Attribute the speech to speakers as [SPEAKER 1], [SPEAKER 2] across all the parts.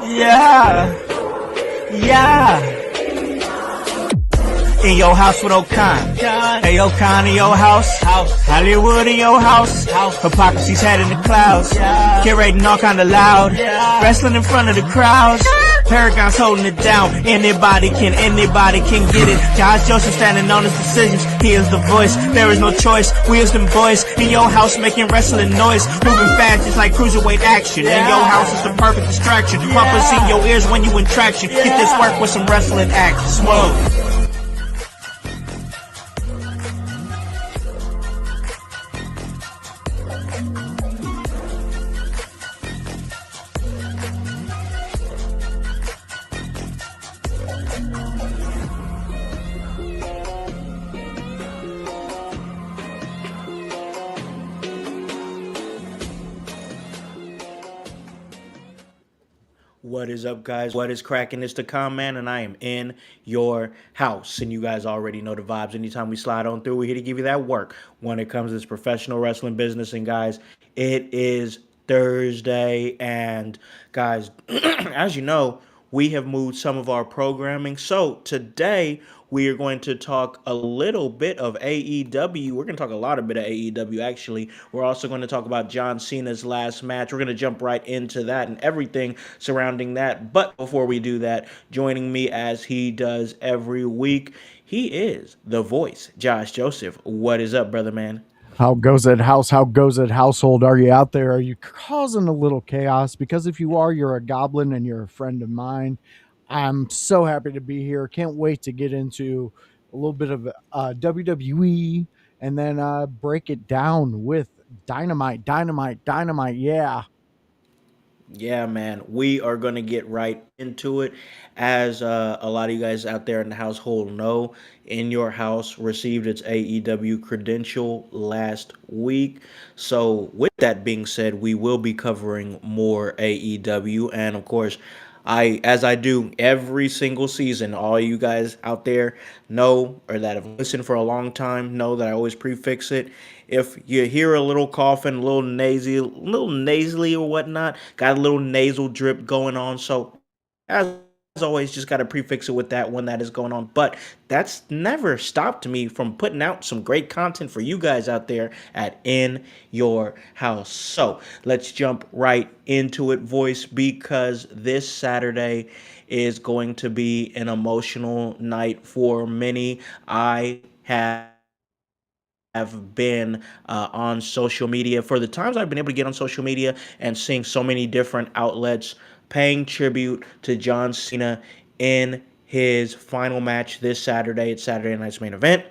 [SPEAKER 1] Yeah. In your house with O'Con. Hey, O'Con in your house. Hollywood in your house. Hypocrisy's head in the clouds. Curating all kind of loud. Wrestling in front of the crowds. Paragon's holding it down. Anybody can get it. Josh Joseph standing on his decisions. He is the voice. There is no choice. We is them boys in your house making wrestling noise. Moving fast just like cruiserweight action. In your house is the perfect distraction. Rumpus in your ears when you in traction. Get this work with some wrestling action. Smoke. What is up, guys? What is cracking? It's the Man, and I am in your house. And you guys already know the vibes. Anytime we slide on through, we're here to give you that work when it comes to this professional wrestling business. And guys, it is Thursday. And guys, as you know, we have moved some of our programming. So today we are going to talk a little bit of AEW. We're going to talk a lot of bit of AEW, actually. We're also going to talk about John Cena's last match. We're going to jump right into that and everything surrounding that. But before we do that, joining me as he does every week, he is the voice, Josh Joseph. What is up, brother man?
[SPEAKER 2] How goes it, house? How goes it, household? Are you out there? Are you causing a little chaos? Because if you are, you're a goblin and you're a friend of mine. I'm so happy to be here. Can't wait to get into a little bit of WWE and then break it down with Dynamite. Yeah.
[SPEAKER 1] Yeah, man, we are going to get right into it. As a lot of you guys out there in the household know, In Your House received its AEW credential last week. So, with that being said, we will be covering more AEW. And of course, as I do every single season, all you guys out there know or that have listened for a long time know that I always prefix it. If you hear a little coughing, a little nasally or whatnot, got a little nasal drip going on. So as always, just got to prefix it with that when that is going on. But that's never stopped me from putting out some great content for you guys out there at In Your House. So let's jump right into it, voice, because this Saturday is going to be an emotional night for many. I have been on social media for the times I've been able to get on social media and seeing so many different outlets paying tribute to John Cena in his final match this Saturday. It's Saturday night's main event.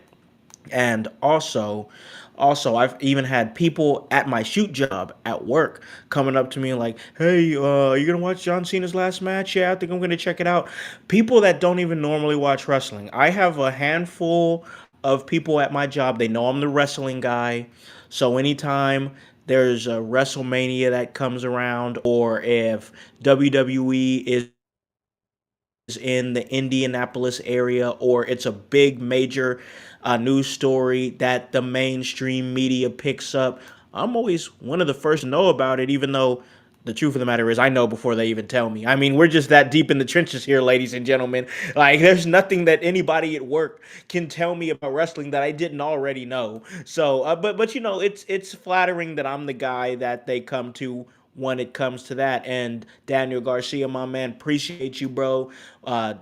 [SPEAKER 1] And also, I've even had people at my shoot job at work coming up to me like, "Hey, are you gonna watch John Cena's last match? Yeah, I think I'm gonna check it out." People that don't even normally watch wrestling. I have a handful of people at my job. They know I'm the wrestling guy, so anytime there's a WrestleMania that comes around, or if WWE is in the Indianapolis area, or it's a big major news story that the mainstream media picks up, I'm always one of the first to know about it, even though the truth of the matter is I know before they even tell me. I mean, we're just that deep in the trenches here, ladies and gentlemen. Like, there's nothing that anybody at work can tell me about wrestling that I didn't already know. So, but you know, it's flattering that I'm the guy that they come to when it comes to that. And Daniel Garcia, my man, appreciate you, bro.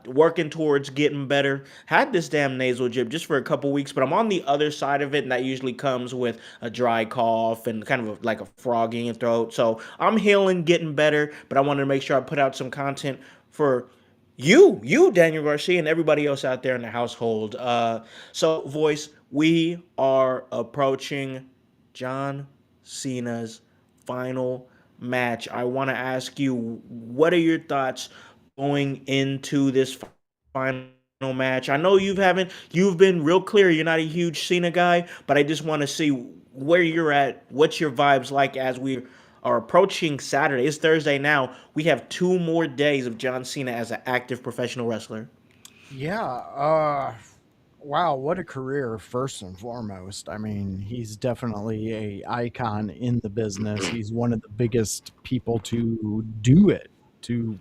[SPEAKER 1] Working towards getting better. Had this damn nasal drip just for a couple weeks, but I'm on the other side of it, and that usually comes with a dry cough and kind of like a frog in your throat. So I'm healing, getting better, but I wanted to make sure I put out some content for you, Daniel Garcia, and everybody else out there in the household. So, voice, we are approaching John Cena's final match. I want to ask you, what are your thoughts going into this final match? I know you've been real clear you're not a huge Cena guy, but I just want to see where you're at. What's your vibes like as we are approaching Saturday? It's Thursday now. We have 2 more days of John Cena as an active professional wrestler.
[SPEAKER 2] Yeah. Wow, what a career, first and foremost. I mean, he's definitely a icon in the business. He's one of the biggest people to do it, to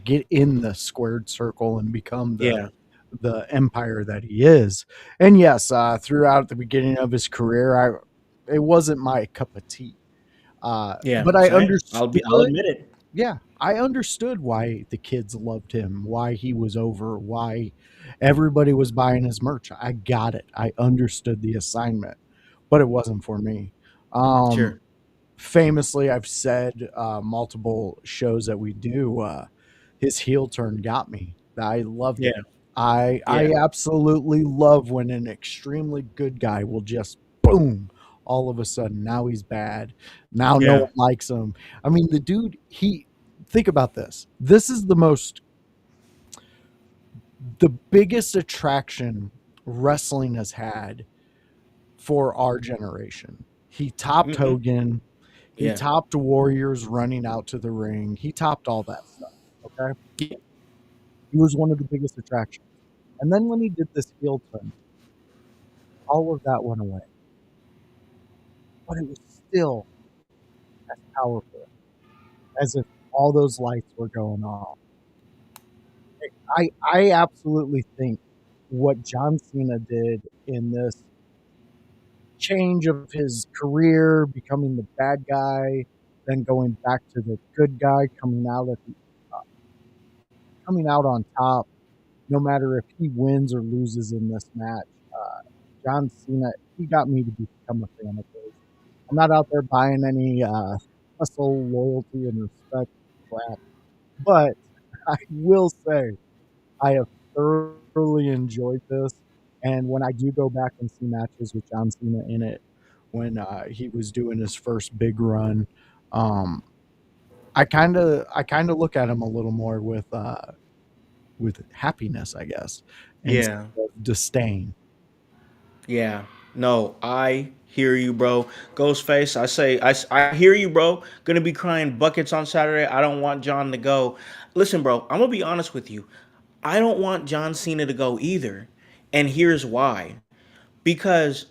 [SPEAKER 2] get in the squared circle and become
[SPEAKER 1] Yeah.
[SPEAKER 2] the empire that he is. And yes, throughout the beginning of his career, it wasn't my cup of tea.
[SPEAKER 1] Yeah.
[SPEAKER 2] But I
[SPEAKER 1] Same. I'll
[SPEAKER 2] understood.
[SPEAKER 1] admit it.
[SPEAKER 2] Yeah, I understood why the kids loved him, why he was over, why everybody was buying his merch. I got it. I understood the assignment, but it wasn't for me. Um,
[SPEAKER 1] Sure.
[SPEAKER 2] Famously, I've said multiple shows that we do, his heel turn got me. I loved
[SPEAKER 1] Yeah.
[SPEAKER 2] it. I
[SPEAKER 1] Yeah.
[SPEAKER 2] absolutely love when an extremely good guy will just boom, all of a sudden now he's bad. Now no
[SPEAKER 1] Yeah.
[SPEAKER 2] one likes him. I mean, the dude, he think about this. This is the biggest attraction wrestling has had for our generation. He topped
[SPEAKER 1] Hmm.
[SPEAKER 2] Hogan. He
[SPEAKER 1] Yeah.
[SPEAKER 2] topped Warriors running out to the ring. He topped all that stuff. Okay.
[SPEAKER 1] Yeah.
[SPEAKER 2] He was one of the biggest attractions. And then when he did this heel turn, all of that went away. But it was still as powerful as if all those lights were going off. I absolutely think what John Cena did in this change of his career, becoming the bad guy, then going back to the good guy, coming out on top, no matter if he wins or loses in this match. John Cena, he got me to become a fan of his. I'm not out there buying any hustle, loyalty, and respect crap, but I will say I have thoroughly enjoyed this. And when I do go back and see matches with John Cena in it, when he was doing his first big run, um, I kind of look at him a little more with happiness, I guess, instead
[SPEAKER 1] Yeah.
[SPEAKER 2] of disdain.
[SPEAKER 1] Yeah. No, I hear you, bro. Ghostface, I hear you, bro. Gonna be crying buckets on Saturday. I don't want John to go. Listen, bro, I'm gonna be honest with you. I don't want John Cena to go either. And here's why. Because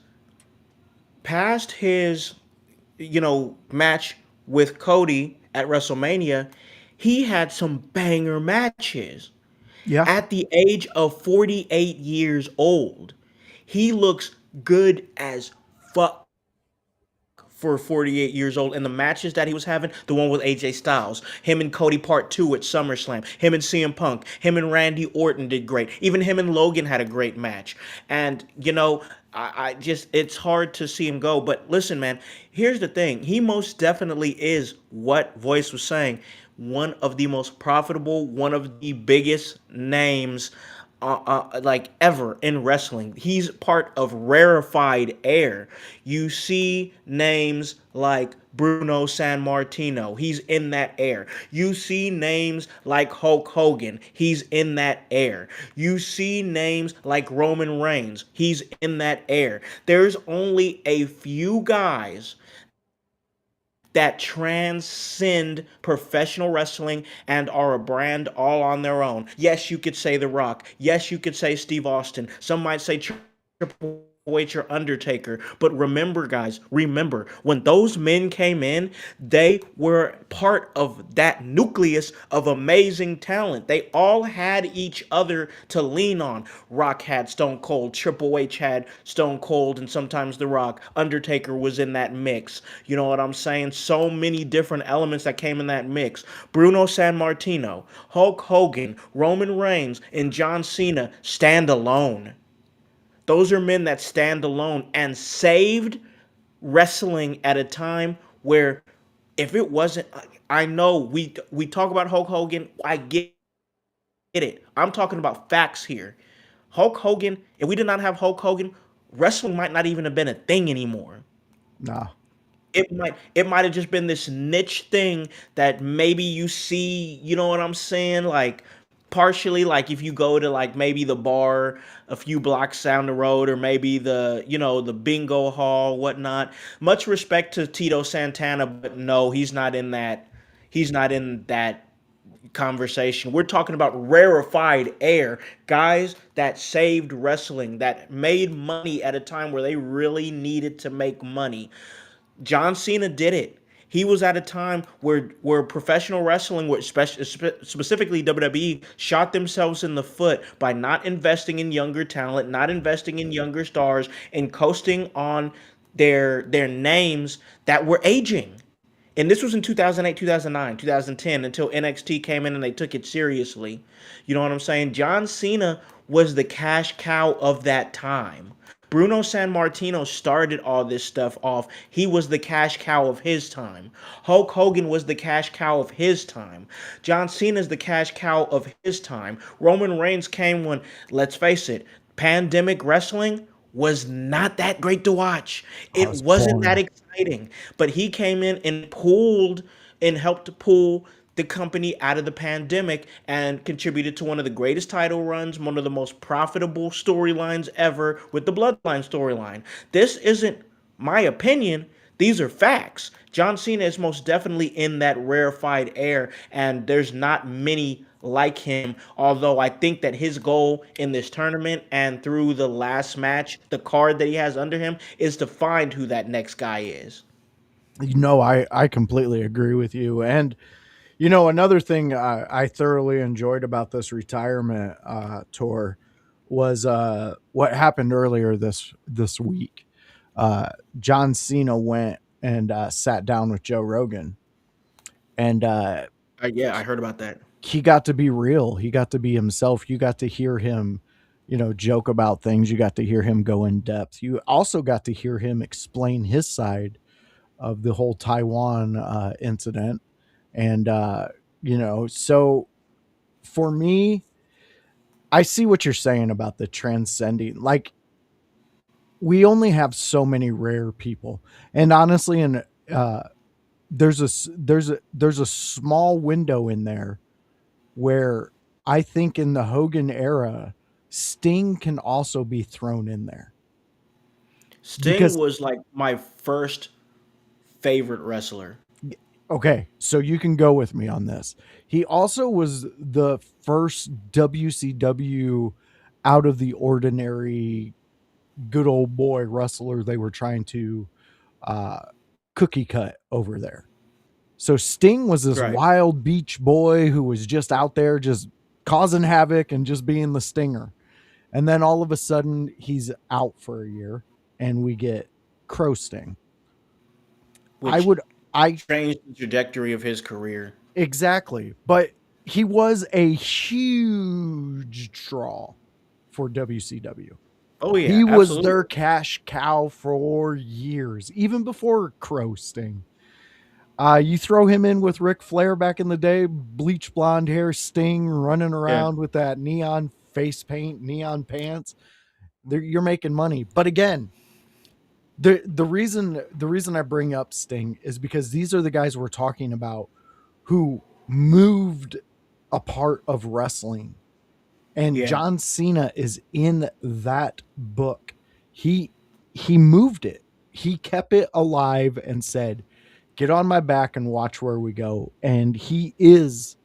[SPEAKER 1] past his, match with Cody at WrestleMania, he had some banger matches.
[SPEAKER 2] Yeah,
[SPEAKER 1] At the age of 48 years old, he looks good as fuck for 48 years old. And the matches that he was having, the one with AJ Styles, him and Cody Part 2 at SummerSlam, him and CM Punk, him and Randy Orton did great. Even him and Logan had a great match. And, I just, it's hard to see him go. But listen, man, here's the thing. He most definitely is what Voice was saying, one of the most profitable, one of the biggest names like ever in wrestling. He's part of rarefied air. You see names like Bruno San Martino, he's in that air. You see names like Hulk Hogan, he's in that air. You see names like Roman Reigns, he's in that air. There's only a few guys that transcend professional wrestling and are a brand all on their own. Yes, you could say The Rock. Yes, you could say Steve Austin. Some might say Triple H or Undertaker. But remember, guys, remember, when those men came in, they were part of that nucleus of amazing talent. They all had each other to lean on. Rock had Stone Cold, Triple H had Stone Cold, and sometimes The Rock. Undertaker was in that mix. You know what I'm saying? So many different elements that came in that mix. Bruno San Martino, Hulk Hogan, Roman Reigns, and John Cena stand alone. Those are men that stand alone and saved wrestling at a time where if it wasn't, I know we talk about Hulk Hogan, I get it. I'm talking about facts here. Hulk Hogan, if we did not have Hulk Hogan, wrestling might not even have been a thing anymore.
[SPEAKER 2] no,
[SPEAKER 1] It might have just been this niche thing that maybe you see, you know what I'm saying? Like partially like if you go to like maybe the bar a few blocks down the road or maybe the bingo hall, whatnot. Much respect to Tito Santana, but no, he's not in that conversation. We're talking about rarefied air, guys that saved wrestling, that made money at a time where they really needed to make money. John Cena did it. He was at a time where professional wrestling, specifically WWE, shot themselves in the foot by not investing in younger talent, not investing in younger stars, and coasting on their names that were aging. And this was in 2008, 2009, 2010 until NXT came in and they took it seriously. You know what I'm saying? John Cena was the cash cow of that time. Bruno San Martino started all this stuff off. He was the cash cow of his time. Hulk Hogan was the cash cow of his time. John Cena's the cash cow of his time. Roman Reigns came when, let's face it, pandemic wrestling was not that great to watch.
[SPEAKER 2] Oh,
[SPEAKER 1] It
[SPEAKER 2] it's
[SPEAKER 1] wasn't that
[SPEAKER 2] boring.
[SPEAKER 1] exciting, but he came in and pulled and helped to pull the company out of the pandemic and contributed to one of the greatest title runs, one of the most profitable storylines ever with the Bloodline storyline. This isn't my opinion. These are facts. John Cena is most definitely in that rarefied air, and there's not many like him. Although I think that his goal in this tournament and through the last match, the card that he has under him, is to find who that next guy is.
[SPEAKER 2] I completely agree with you. And another thing I thoroughly enjoyed about this retirement tour was what happened earlier this week. John Cena went and sat down with Joe Rogan, and
[SPEAKER 1] Yeah, I heard about that.
[SPEAKER 2] he got to be real. He got to be himself. You got to hear him, joke about things. You got to hear him go in depth. You also got to hear him explain his side of the whole Taiwan incident. And, so for me, I see what you're saying about the transcending. Like, we only have so many rare people. And honestly, uh, there's a small window in there where I think in the Hogan era, Sting can also be thrown in there
[SPEAKER 1] Sting
[SPEAKER 2] because
[SPEAKER 1] was like my first favorite wrestler.
[SPEAKER 2] okay, so you can go with me on this. He also was the first WCW out of the ordinary good old boy wrestler they were trying to uh, cookie cut over there. So Sting was this
[SPEAKER 1] Right.
[SPEAKER 2] wild beach boy who was just out there just causing havoc and just being the stinger. And then all of a sudden he's out for a year and we get Crow Sting. I
[SPEAKER 1] Which
[SPEAKER 2] would I
[SPEAKER 1] changed the trajectory of his career.
[SPEAKER 2] exactly, but he was a huge draw for WCW.
[SPEAKER 1] Oh yeah,
[SPEAKER 2] He was their
[SPEAKER 1] absolutely.
[SPEAKER 2] cash cow for years, even before Crow Sting. You throw him in with Ric Flair back in the day, bleach blonde hair, Sting running
[SPEAKER 1] Yeah.
[SPEAKER 2] around with that neon face paint, neon pants. You're making money. But again, the reason I bring up Sting is because these are the guys we're talking about who moved a part of wrestling, and
[SPEAKER 1] Yeah.
[SPEAKER 2] John Cena is in that book. He moved it. He kept it alive and said, "Get on my back and watch where we go." And he is,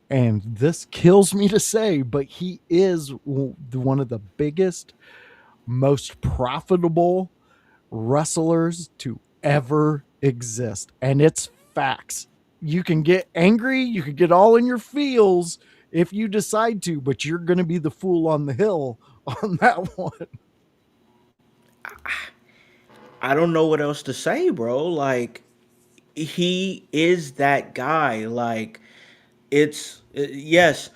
[SPEAKER 2] and this kills me to say, but he is one of the biggest, most profitable wrestlers to ever exist. And it's facts. You can get angry, you can get all in your feels if you decide to, but you're going to be the fool on the hill on that one.
[SPEAKER 1] I don't know what else to say, bro. Like he is that guy. Like it's yes,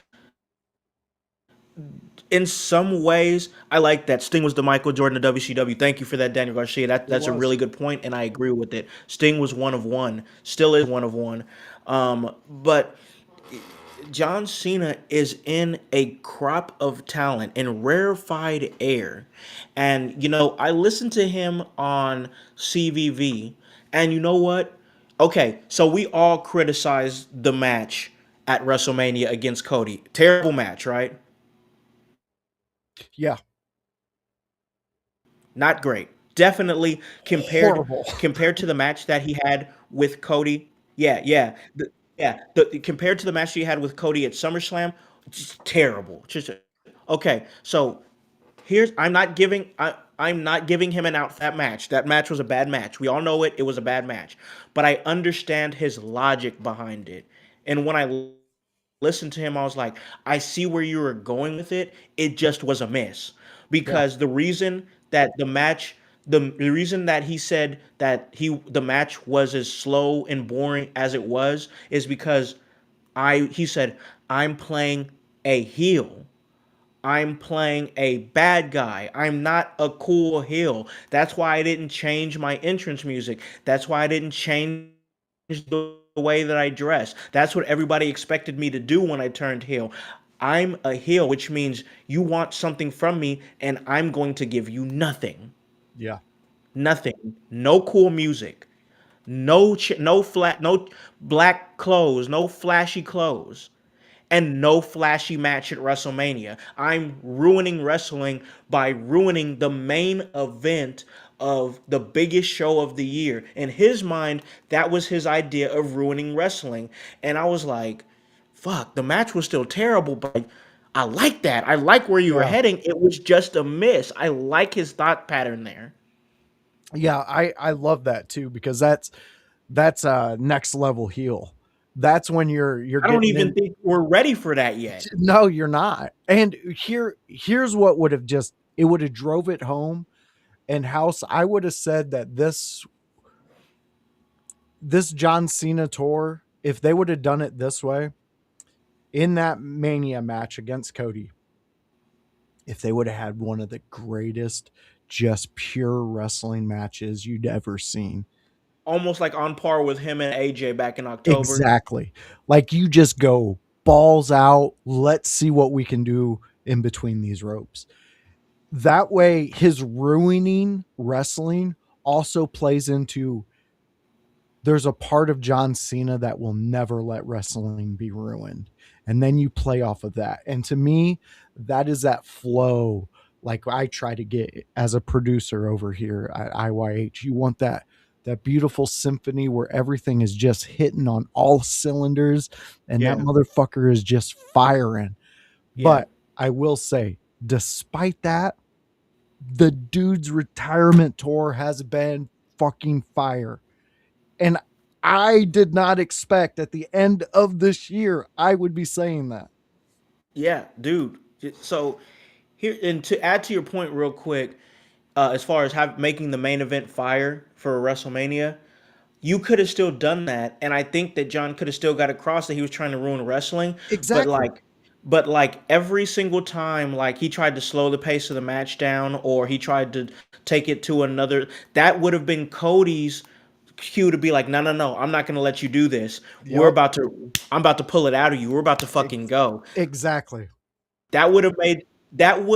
[SPEAKER 1] in some ways, I like that Sting was the Michael Jordan of WCW. Thank you for that, Daniel Garcia.
[SPEAKER 2] He
[SPEAKER 1] That's a
[SPEAKER 2] was.
[SPEAKER 1] really good point, and I agree with it. Sting was one of one, still is one of one. But John Cena is in a crop of talent in rarefied air. And, I listened to him on CVV, and you know what? Okay, so we all criticized the match at WrestleMania against Cody. Terrible match, right?
[SPEAKER 2] Yeah.
[SPEAKER 1] Not great. Definitely compared
[SPEAKER 2] Horrible.
[SPEAKER 1] compared to the match that he had with Cody. Yeah, yeah. Compared to the match he had with Cody at SummerSlam, just terrible. Just okay. So here's I'm not giving him an out for that match. That match was a bad match. We all know it. It was a bad match. But I understand his logic behind it. And when I listened to him, I was like, I see where you were going with it. It just was a miss.
[SPEAKER 2] Yeah,
[SPEAKER 1] Because the reason that the reason that he said that the match was as slow and boring as it was is because I he said, I'm playing a heel. I'm playing a bad guy. I'm not a cool heel. That's why I didn't change my entrance music. That's why I didn't change the way that I dress. That's what everybody expected me to do when I turned heel. I'm a heel, which means you want something from me, and I'm going to give you nothing.
[SPEAKER 2] yeah,
[SPEAKER 1] Nothing. No cool music. No black clothes. No flashy clothes and no flashy match at WrestleMania. I'm ruining wrestling by ruining the main event of the biggest show of the year. In his mind, that was his idea of ruining wrestling. And I was like, fuck, the match was still terrible, but I like that. I like where you were
[SPEAKER 2] yeah,
[SPEAKER 1] heading. It was just a miss. I like his thought pattern there.
[SPEAKER 2] yeah. I love that too because that's a next level heel. That's when you're
[SPEAKER 1] I don't
[SPEAKER 2] getting
[SPEAKER 1] even
[SPEAKER 2] in.
[SPEAKER 1] think we're ready for that yet.
[SPEAKER 2] No, you're not. And here's what would have just it would have drove it home. And House, I would have said that this John Cena tour, if they would have done it this way in that Mania match against Cody, if they would have had one of the greatest, just pure wrestling matches you'd ever seen.
[SPEAKER 1] Almost like on par with him and AJ back in October.
[SPEAKER 2] Exactly. Like you just go balls out. Let's see what we can do in between these ropes. That way, his ruining wrestling also plays into there's a part of John Cena that will never let wrestling be ruined. And then you play off of that. And to me, that is that flow like I try to get as a producer over here at IYH. You want that beautiful symphony where everything is just hitting on all cylinders and that
[SPEAKER 1] Yeah,
[SPEAKER 2] motherfucker is just firing.
[SPEAKER 1] yeah.
[SPEAKER 2] But I will say, despite that, the dude's retirement tour has been fucking fire. And I did not expect at the end of this year I would be saying that.
[SPEAKER 1] Yeah, dude. So here, and to add to your point real quick, as far as making the main event fire for WrestleMania, you could have still done that, and I think that John could have still got across that he was trying to ruin wrestling, but
[SPEAKER 2] Exactly.
[SPEAKER 1] like, but like every single time, like he tried to slow the pace of the match down, or he tried to take it to another, that would have been Cody's cue to be like, no, no, no, I'm not gonna let you do this.
[SPEAKER 2] Yep.
[SPEAKER 1] I'm about to pull it out of you. We're about to fucking
[SPEAKER 2] Ex-
[SPEAKER 1] go.
[SPEAKER 2] exactly.
[SPEAKER 1] That would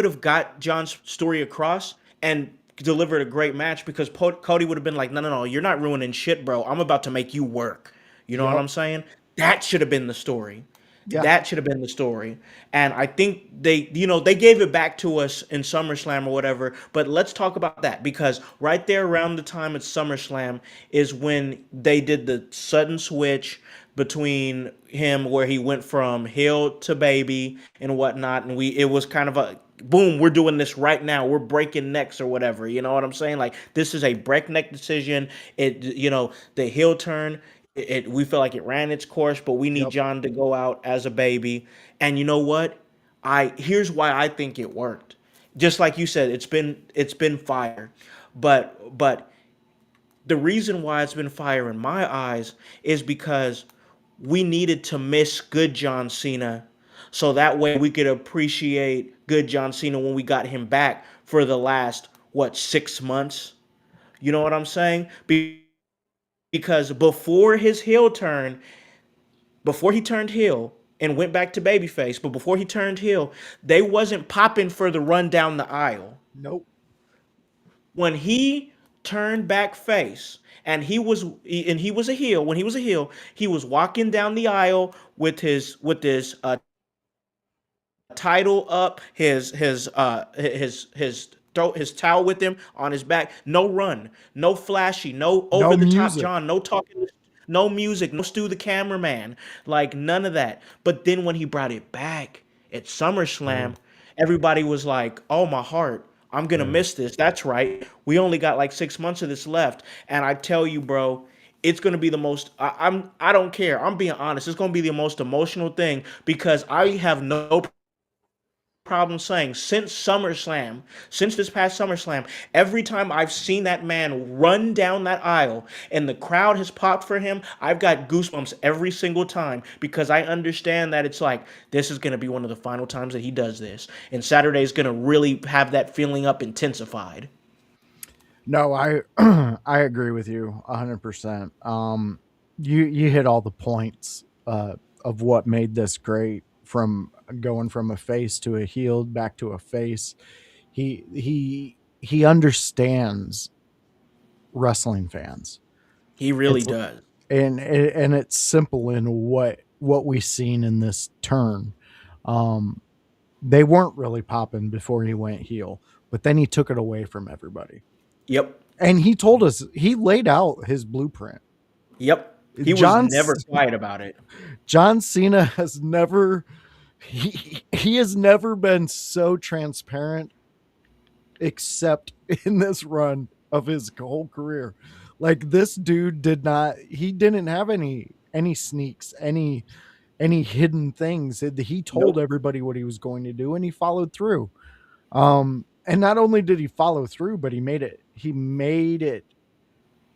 [SPEAKER 1] have got John's story across and delivered a great match because Cody would have been like, no, no, no, you're not ruining shit, bro. I'm about to make you work. You know what
[SPEAKER 2] Yep.
[SPEAKER 1] I'm saying? That should have been the story.
[SPEAKER 2] Yeah.
[SPEAKER 1] That should have been the story. And I think they gave it back to us in SummerSlam or whatever. But let's talk about that because right there around the time at SummerSlam is when they did the sudden switch between him where he went from heel to baby and whatnot. And it was kind of a boom, we're doing this right now. We're breaking necks or whatever. You know what I'm saying? Like this is a breakneck decision. The heel turn we feel like it ran its course, but we need
[SPEAKER 2] Yep.
[SPEAKER 1] John to go out as a baby. And you know what? I Here's why I think it worked. Just like you said, it's been fire. But the reason why it's been fire in my eyes is because we needed to miss good John Cena so that way we could appreciate good John Cena when we got him back for the last 6 months. You know what I'm saying? Because before he turned heel and went back to babyface, but before he turned heel, they wasn't popping for the run down the aisle.
[SPEAKER 2] Nope.
[SPEAKER 1] When he turned back face he was a heel, when he was a heel, he was walking down the aisle with his title up, his towel with him on his back. No run, no flashy, no
[SPEAKER 2] No
[SPEAKER 1] over the top
[SPEAKER 2] music.
[SPEAKER 1] John, no talking, no music, no Stu the cameraman, like none of that. But then when he brought it back at
[SPEAKER 2] Oh,
[SPEAKER 1] SummerSlam, everybody was like, "Oh my heart, I'm gonna
[SPEAKER 2] Yeah.
[SPEAKER 1] miss this." That's right. We only got like 6 months of this left, and I tell you, bro, it's gonna be the most. I don't care. I'm being honest. It's gonna be the most emotional thing because I have no problem saying since this past SummerSlam, every time I've seen that man run down that aisle and the crowd has popped for him, I've got goosebumps every single time because I understand that it's like this is going to be one of the final times that he does this. And Saturday is going to really have that feeling up intensified.
[SPEAKER 2] No, I I agree with you 100%. You hit all the points of what made this great, from going from a face to a heel back to a face. He understands wrestling fans.
[SPEAKER 1] He really
[SPEAKER 2] It's
[SPEAKER 1] does.
[SPEAKER 2] and it's simple in what we seen in this turn. Um, they weren't really popping before he went heel, but then he took it away from everybody.
[SPEAKER 1] Yep.
[SPEAKER 2] And he told us, he laid out his blueprint.
[SPEAKER 1] Yep. He was
[SPEAKER 2] John
[SPEAKER 1] never quiet about it.
[SPEAKER 2] John Cena has never he has never been so transparent except in this run of his whole career. Like, this dude he didn't have any sneaks, any hidden things. He told
[SPEAKER 1] Nope.
[SPEAKER 2] everybody what he was going to do, and he followed through. And not only did he follow through, but he made it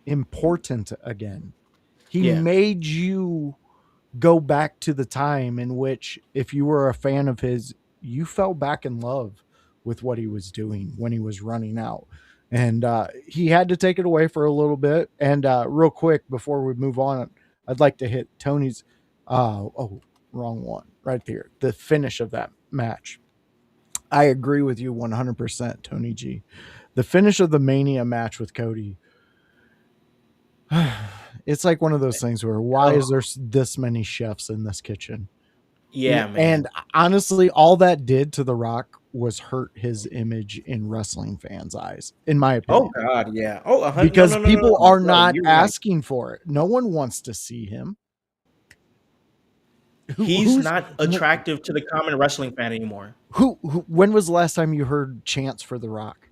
[SPEAKER 2] important again. He
[SPEAKER 1] Yeah.
[SPEAKER 2] made you go back to the time in which, if you were a fan of his, you fell back in love with what he was doing when he was running out. And he had to take it away for a little bit. And real quick, before we move on, I'd like to hit Tony's. Oh, wrong one right there. The finish of that match. I agree with you 100%, Tony G. The finish of the Mania match with Cody, it's like one of those things where, why is
[SPEAKER 1] Oh,
[SPEAKER 2] there this many chefs in this kitchen?
[SPEAKER 1] yeah,
[SPEAKER 2] And
[SPEAKER 1] man.
[SPEAKER 2] honestly, all that did to The Rock was hurt his image in wrestling fans' eyes, in my
[SPEAKER 1] Oh
[SPEAKER 2] opinion,
[SPEAKER 1] God, yeah. Oh, no,
[SPEAKER 2] because
[SPEAKER 1] no, no, no,
[SPEAKER 2] people
[SPEAKER 1] no,
[SPEAKER 2] are
[SPEAKER 1] bro.
[SPEAKER 2] not
[SPEAKER 1] You're right.
[SPEAKER 2] asking for it. No one wants to see him. Who,
[SPEAKER 1] He's
[SPEAKER 2] who's
[SPEAKER 1] not attractive to the common wrestling fan anymore.
[SPEAKER 2] when was the last time you heard chants for The Rock?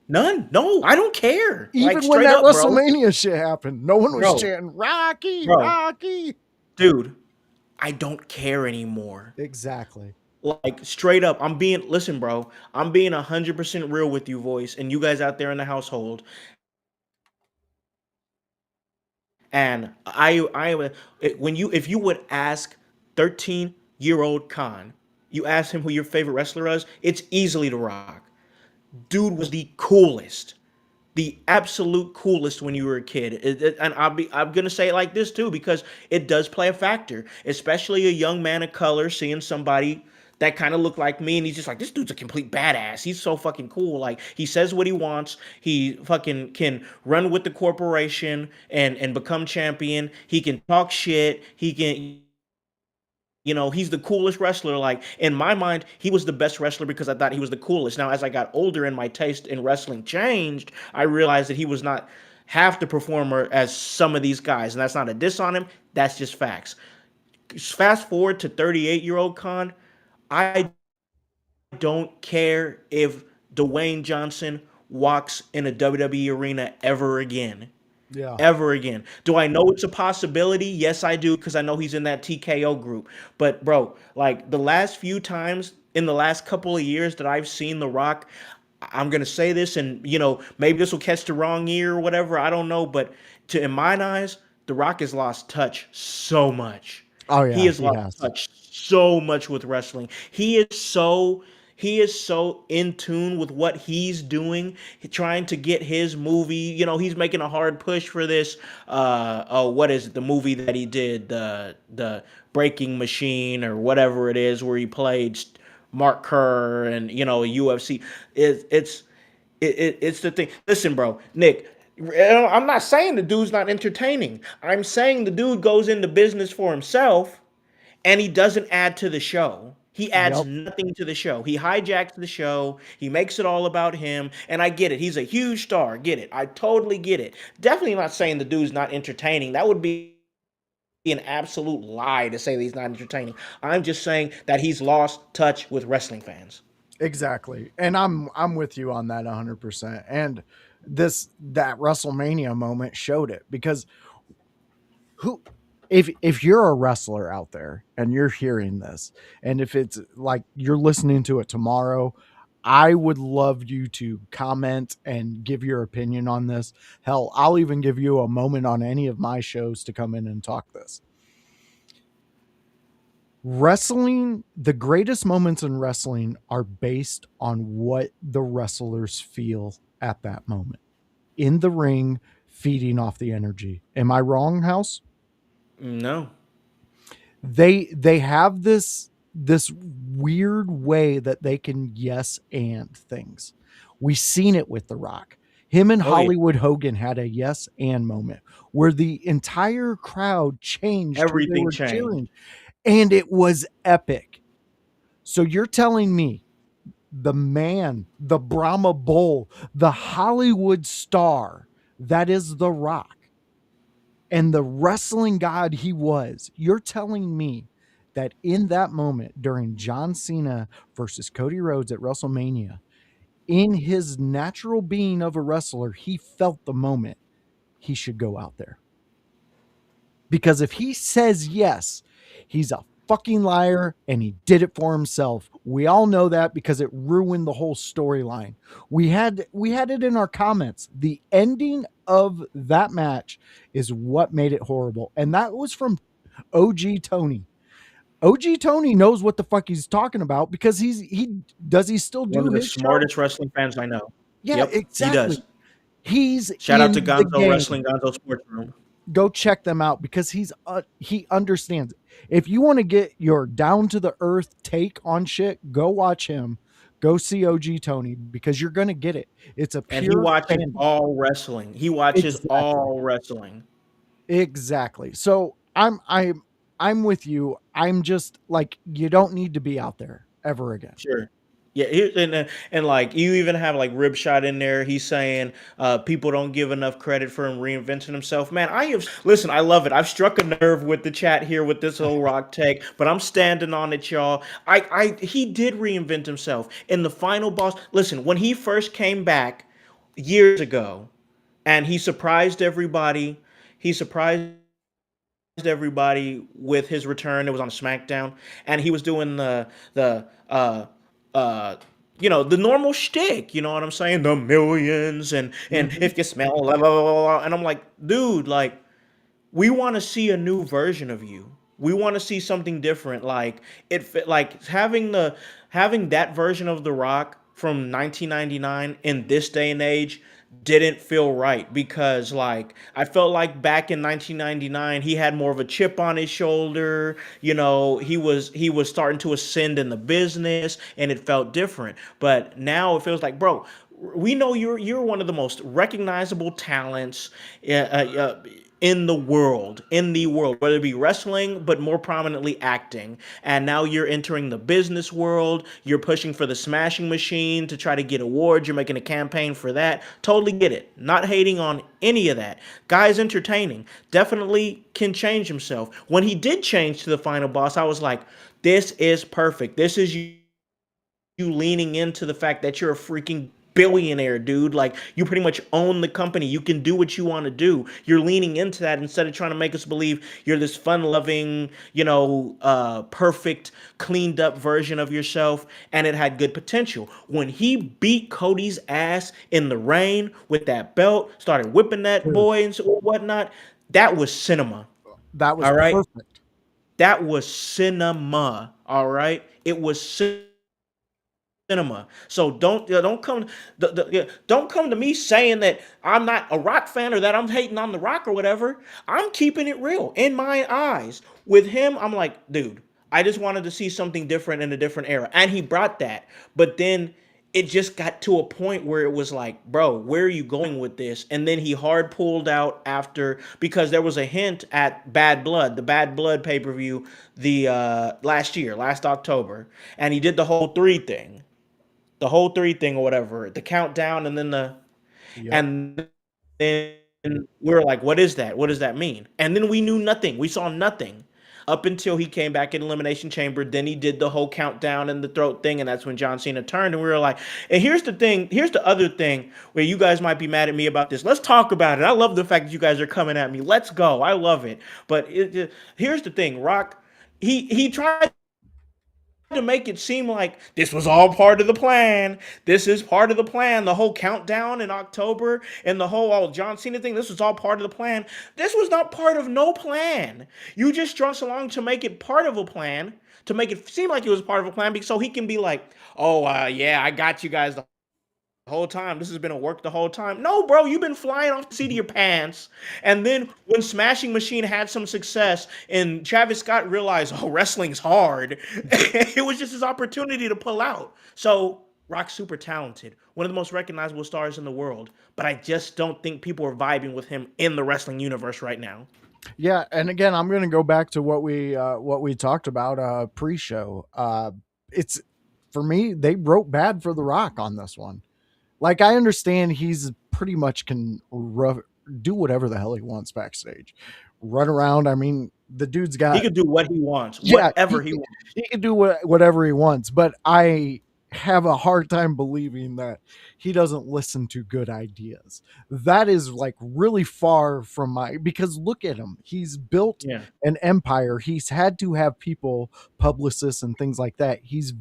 [SPEAKER 1] None. No, I don't care. Like
[SPEAKER 2] Even when
[SPEAKER 1] straight
[SPEAKER 2] that
[SPEAKER 1] up, bro.
[SPEAKER 2] WrestleMania shit happened, no one was
[SPEAKER 1] Bro,
[SPEAKER 2] chanting Rocky,
[SPEAKER 1] bro,
[SPEAKER 2] Rocky.
[SPEAKER 1] dude, I don't care anymore.
[SPEAKER 2] Exactly.
[SPEAKER 1] Like straight up, listen, bro. I'm being 100% real with you, voice, and you guys out there in the household. And if you would ask 13-year-old Khan, you ask him who your favorite wrestler is, it's easily The Rock. Dude was the coolest, the absolute coolest when you were a kid. And I'm gonna say it like this too because it does play a factor, especially a young man of color seeing somebody that kind of looked like me, and he's just like, this dude's a complete badass. He's so fucking cool. Like he says what he wants. He fucking can run with the corporation and become champion. He can talk shit. He can. He's the coolest wrestler. Like in my mind, he was the best wrestler because I thought he was the coolest. Now, as I got older and my taste in wrestling changed, I realized that he was not half the performer as some of these guys. And that's not a diss on him. That's just facts. Fast forward to 38-year-old Khan. I don't care if Dwayne Johnson walks in a WWE arena ever again.
[SPEAKER 2] Yeah.
[SPEAKER 1] Ever again. Do I know it's a possibility? Yes, I do, because I know he's in that TKO group. But bro, like the last few times in the last couple of years that I've seen The Rock, I'm gonna say this, and maybe this will catch the wrong ear or whatever. I don't know, but in my eyes, The Rock has lost touch so much.
[SPEAKER 2] Oh
[SPEAKER 1] He
[SPEAKER 2] yeah,
[SPEAKER 1] has
[SPEAKER 2] he
[SPEAKER 1] lost
[SPEAKER 2] has.
[SPEAKER 1] touch so much with wrestling. He is so in tune with what he's doing, trying to get his movie. He's making a hard push for this. Oh, what is it? The movie that he did, the Breaking Machine or whatever it is, where he played Mark Kerr and UFC. It's the thing. Listen, bro, Nick. I'm not saying the dude's not entertaining. I'm saying the dude goes into business for himself and he doesn't add to the show. He adds
[SPEAKER 2] Yep.
[SPEAKER 1] nothing to the show. He hijacks the show. He makes it all about him. And I get it. He's a huge star. Get it. I totally get it. Definitely not saying the dude's not entertaining. That would be an absolute lie to say that he's not entertaining. I'm just saying that he's lost touch with wrestling fans.
[SPEAKER 2] Exactly. And I'm with you on that 100%. And that WrestleMania moment showed it because who if you're a wrestler out there and you're hearing this, and if it's like you're listening to it tomorrow, I would love you to comment and give your opinion on this. Hell, I'll even give you a moment on any of my shows to come in and talk this. Wrestling, the greatest moments in wrestling are based on what the wrestlers feel at that moment in the ring, feeding off the energy. Am I wrong, House?
[SPEAKER 1] No.
[SPEAKER 2] They have this weird way that they can yes and things. We seen it with The Rock. Him and
[SPEAKER 1] Oh yeah.
[SPEAKER 2] Hollywood Hogan had a yes and moment where the entire crowd changed who they
[SPEAKER 1] Everything
[SPEAKER 2] were
[SPEAKER 1] changed.
[SPEAKER 2] cheering, and it was epic. So you're telling me the man, the Brahma Bull, the Hollywood star that is The Rock, and the wrestling god he was, you're telling me that in that moment during John Cena versus Cody Rhodes at WrestleMania, in his natural being of a wrestler, he felt the moment he should go out there. Because if he says yes, he's a fucking liar and he did it for himself. We all know that because it ruined the whole storyline. We had it in our comments. The ending of that match is what made it horrible. And that was from OG Tony. OG Tony knows what the fuck he's talking about because he still
[SPEAKER 1] One
[SPEAKER 2] do
[SPEAKER 1] of the
[SPEAKER 2] his show?
[SPEAKER 1] smartest wrestling fans I know.
[SPEAKER 2] Yeah,
[SPEAKER 1] Yep, he does.
[SPEAKER 2] exactly. He's
[SPEAKER 1] Shout out to
[SPEAKER 2] in the
[SPEAKER 1] Gonzo
[SPEAKER 2] game.
[SPEAKER 1] Wrestling, Gonzo Sports Room.
[SPEAKER 2] Go check them out because he understands. If you want to get your down to the earth take on shit, go watch him. Go see OG Tony because you're gonna get it. It's a
[SPEAKER 1] And he
[SPEAKER 2] pure
[SPEAKER 1] watches
[SPEAKER 2] fandom.
[SPEAKER 1] all wrestling. He watches
[SPEAKER 2] Exactly.
[SPEAKER 1] all wrestling.
[SPEAKER 2] Exactly. So I'm with you. I'm just like you don't need to be out there ever again.
[SPEAKER 1] Sure. Yeah, and like you even have like Ribshot in there. He's saying people don't give enough credit for him reinventing himself. Man, I have listen. I love it. I've struck a nerve with the chat here with this whole rock take, but I'm standing on it, y'all. He did reinvent himself in the final boss. Listen, when he first came back years ago, and he surprised everybody. He surprised with his return. It was on SmackDown, and he was doing the uh the normal shtick. You know what I'm saying? The millions and
[SPEAKER 2] Mhm.
[SPEAKER 1] if you smell blah, blah, blah, blah. And I'm like, dude, like we want to see a new version of you. We want to see something different. Like like having that version of The Rock from 1999 in this day and age didn't feel right because like I felt like back in 1999 he had more of a chip on his shoulder. He was starting to ascend in the business and it felt different. But now it feels like, bro, we know you're one of the most recognizable talents uh, uh, in the world, whether it be wrestling, but more prominently acting. And now you're entering the business world. You're pushing for the Smashing Machine to try to get awards. You're making a campaign for that. Totally get it. Not hating on any of that. Guy's entertaining. Definitely can change himself. When he did change to the final boss, I was like, this is perfect. This is you leaning into the fact that you're a freaking billionaire, dude. Like you pretty much own the company. You can do what you want to do. You're leaning into that instead of trying to make us believe you're this fun-loving, perfect, cleaned up version of yourself. And it had good potential. When he beat Cody's ass in the rain with that belt, started whipping that
[SPEAKER 2] Dude,
[SPEAKER 1] boy and whatnot, that was cinema.
[SPEAKER 2] that was
[SPEAKER 1] All right,
[SPEAKER 2] perfect.
[SPEAKER 1] that was cinema. All right, it was cinema. So don't come to me saying that I'm not a rock fan or that I'm hating on the rock or whatever. I'm keeping it real in my eyes. With him, I'm like, dude, I just wanted to see something different in a different era. And he brought that. But then it just got to a point where it was like, bro, where are you going with this? And then he hard pulled out after because there was a hint at Bad Blood, the Bad Blood pay-per-view the last October. And he did the whole three thing or whatever, the countdown, and then
[SPEAKER 2] Yep.
[SPEAKER 1] and then we were like, what is that? What does that mean? And then we knew nothing. We saw nothing. up until he came back in Elimination Chamber. Then he did the whole countdown and the throat thing, and that's when John Cena turned. And we were like, and here's the thing, here's the other thing where you guys might be mad at me about this. Let's talk about it. I love the fact that you guys are coming at me. Let's go. I love it. But here's the thing, Rock. He tried to make it seem like this was all part of the plan. This is part of the plan. The whole countdown in October and the whole John Cena thing, this was all part of the plan. This was not part of no plan. You just strung us along to make it part of a plan, to make it seem like it was part of a plan, so he can be like, oh, yeah, I got you guys the whole time. This has been a work the whole time. No, bro, you've been flying off the seat of your pants. And then when Smashing Machine had some success and Travis Scott realized, oh, wrestling's hard, it was just his opportunity to pull out. So Rock's super talented, one of the most recognizable stars in the world, but I just don't think people are vibing with him in the wrestling universe right now.
[SPEAKER 2] Yeah, and again, I'm going to go back to what we talked about pre-show. It's for me, they wrote bad for The Rock on this one. Like, I understand he's pretty much can do whatever the hell he wants backstage, run around. I mean, the dude's
[SPEAKER 1] He
[SPEAKER 2] got,
[SPEAKER 1] could do what he wants,
[SPEAKER 2] yeah,
[SPEAKER 1] whatever he wants.
[SPEAKER 2] he can do whatever he wants, but I have a hard time believing that he doesn't listen to good ideas. That is like really far from my, because look at him. He's built
[SPEAKER 1] Yeah.
[SPEAKER 2] an empire. He's had to have people, publicists and things like that.
[SPEAKER 1] He's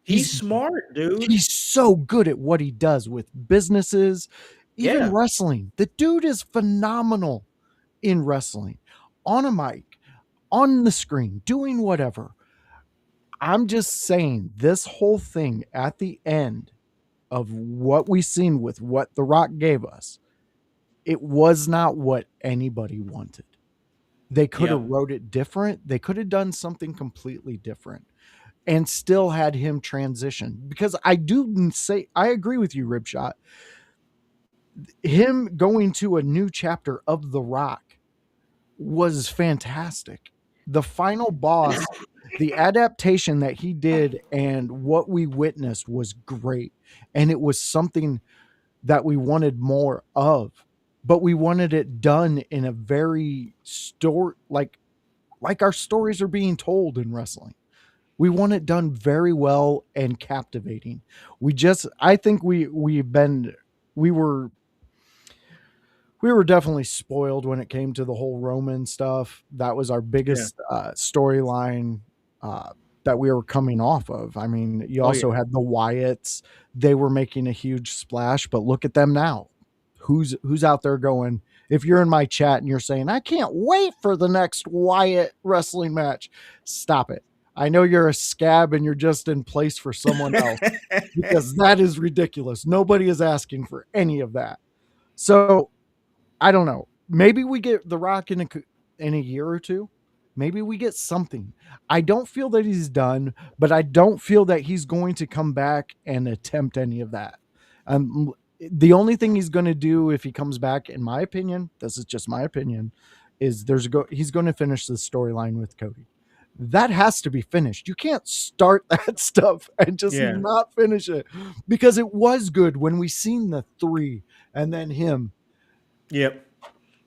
[SPEAKER 2] He's
[SPEAKER 1] smart, dude.
[SPEAKER 2] he's so good at what he does with businesses, even
[SPEAKER 1] Yeah.
[SPEAKER 2] wrestling. The dude is phenomenal in wrestling, on a mic, on the screen, doing whatever. I'm just saying, this whole thing at the end of what we seen with what The Rock gave us, it was not what anybody wanted. They could have
[SPEAKER 1] Yep.
[SPEAKER 2] wrote it different. They could have done something completely different and still had him transition. Because I do say, I agree with you, Ribshot. Him going to a new chapter of The Rock was fantastic. The final boss, the adaptation that he did and what we witnessed was great. And it was something that we wanted more of, but we wanted it done in a very story, like our stories are being told in wrestling. We want it done very well and captivating. I think we were we were definitely spoiled when it came to the whole Roman stuff. That was our
[SPEAKER 1] Yeah.
[SPEAKER 2] biggest storyline uh, that we were coming off of. I mean, you
[SPEAKER 1] Oh
[SPEAKER 2] also
[SPEAKER 1] yeah.
[SPEAKER 2] had the Wyatts. They were making a huge splash, but look at them now. Who's out there going? If you're in my chat and you're saying, I can't wait for the next Wyatt wrestling match, stop it. I know you're a scab and you're just in place for someone else, because that is ridiculous. Nobody is asking for any of that. So I don't know. Maybe we get The Rock in a year or two. Maybe we get something. I don't feel that he's done, but I don't feel that he's going to come back and attempt any of that. The only thing he's going to do if he comes back, in my opinion, this is just my opinion, is he's going to finish the storyline with Cody. That has to be finished. You can't start that stuff and just
[SPEAKER 1] Yeah.
[SPEAKER 2] not finish it, because it was good when we seen the three and then him.
[SPEAKER 1] Yep.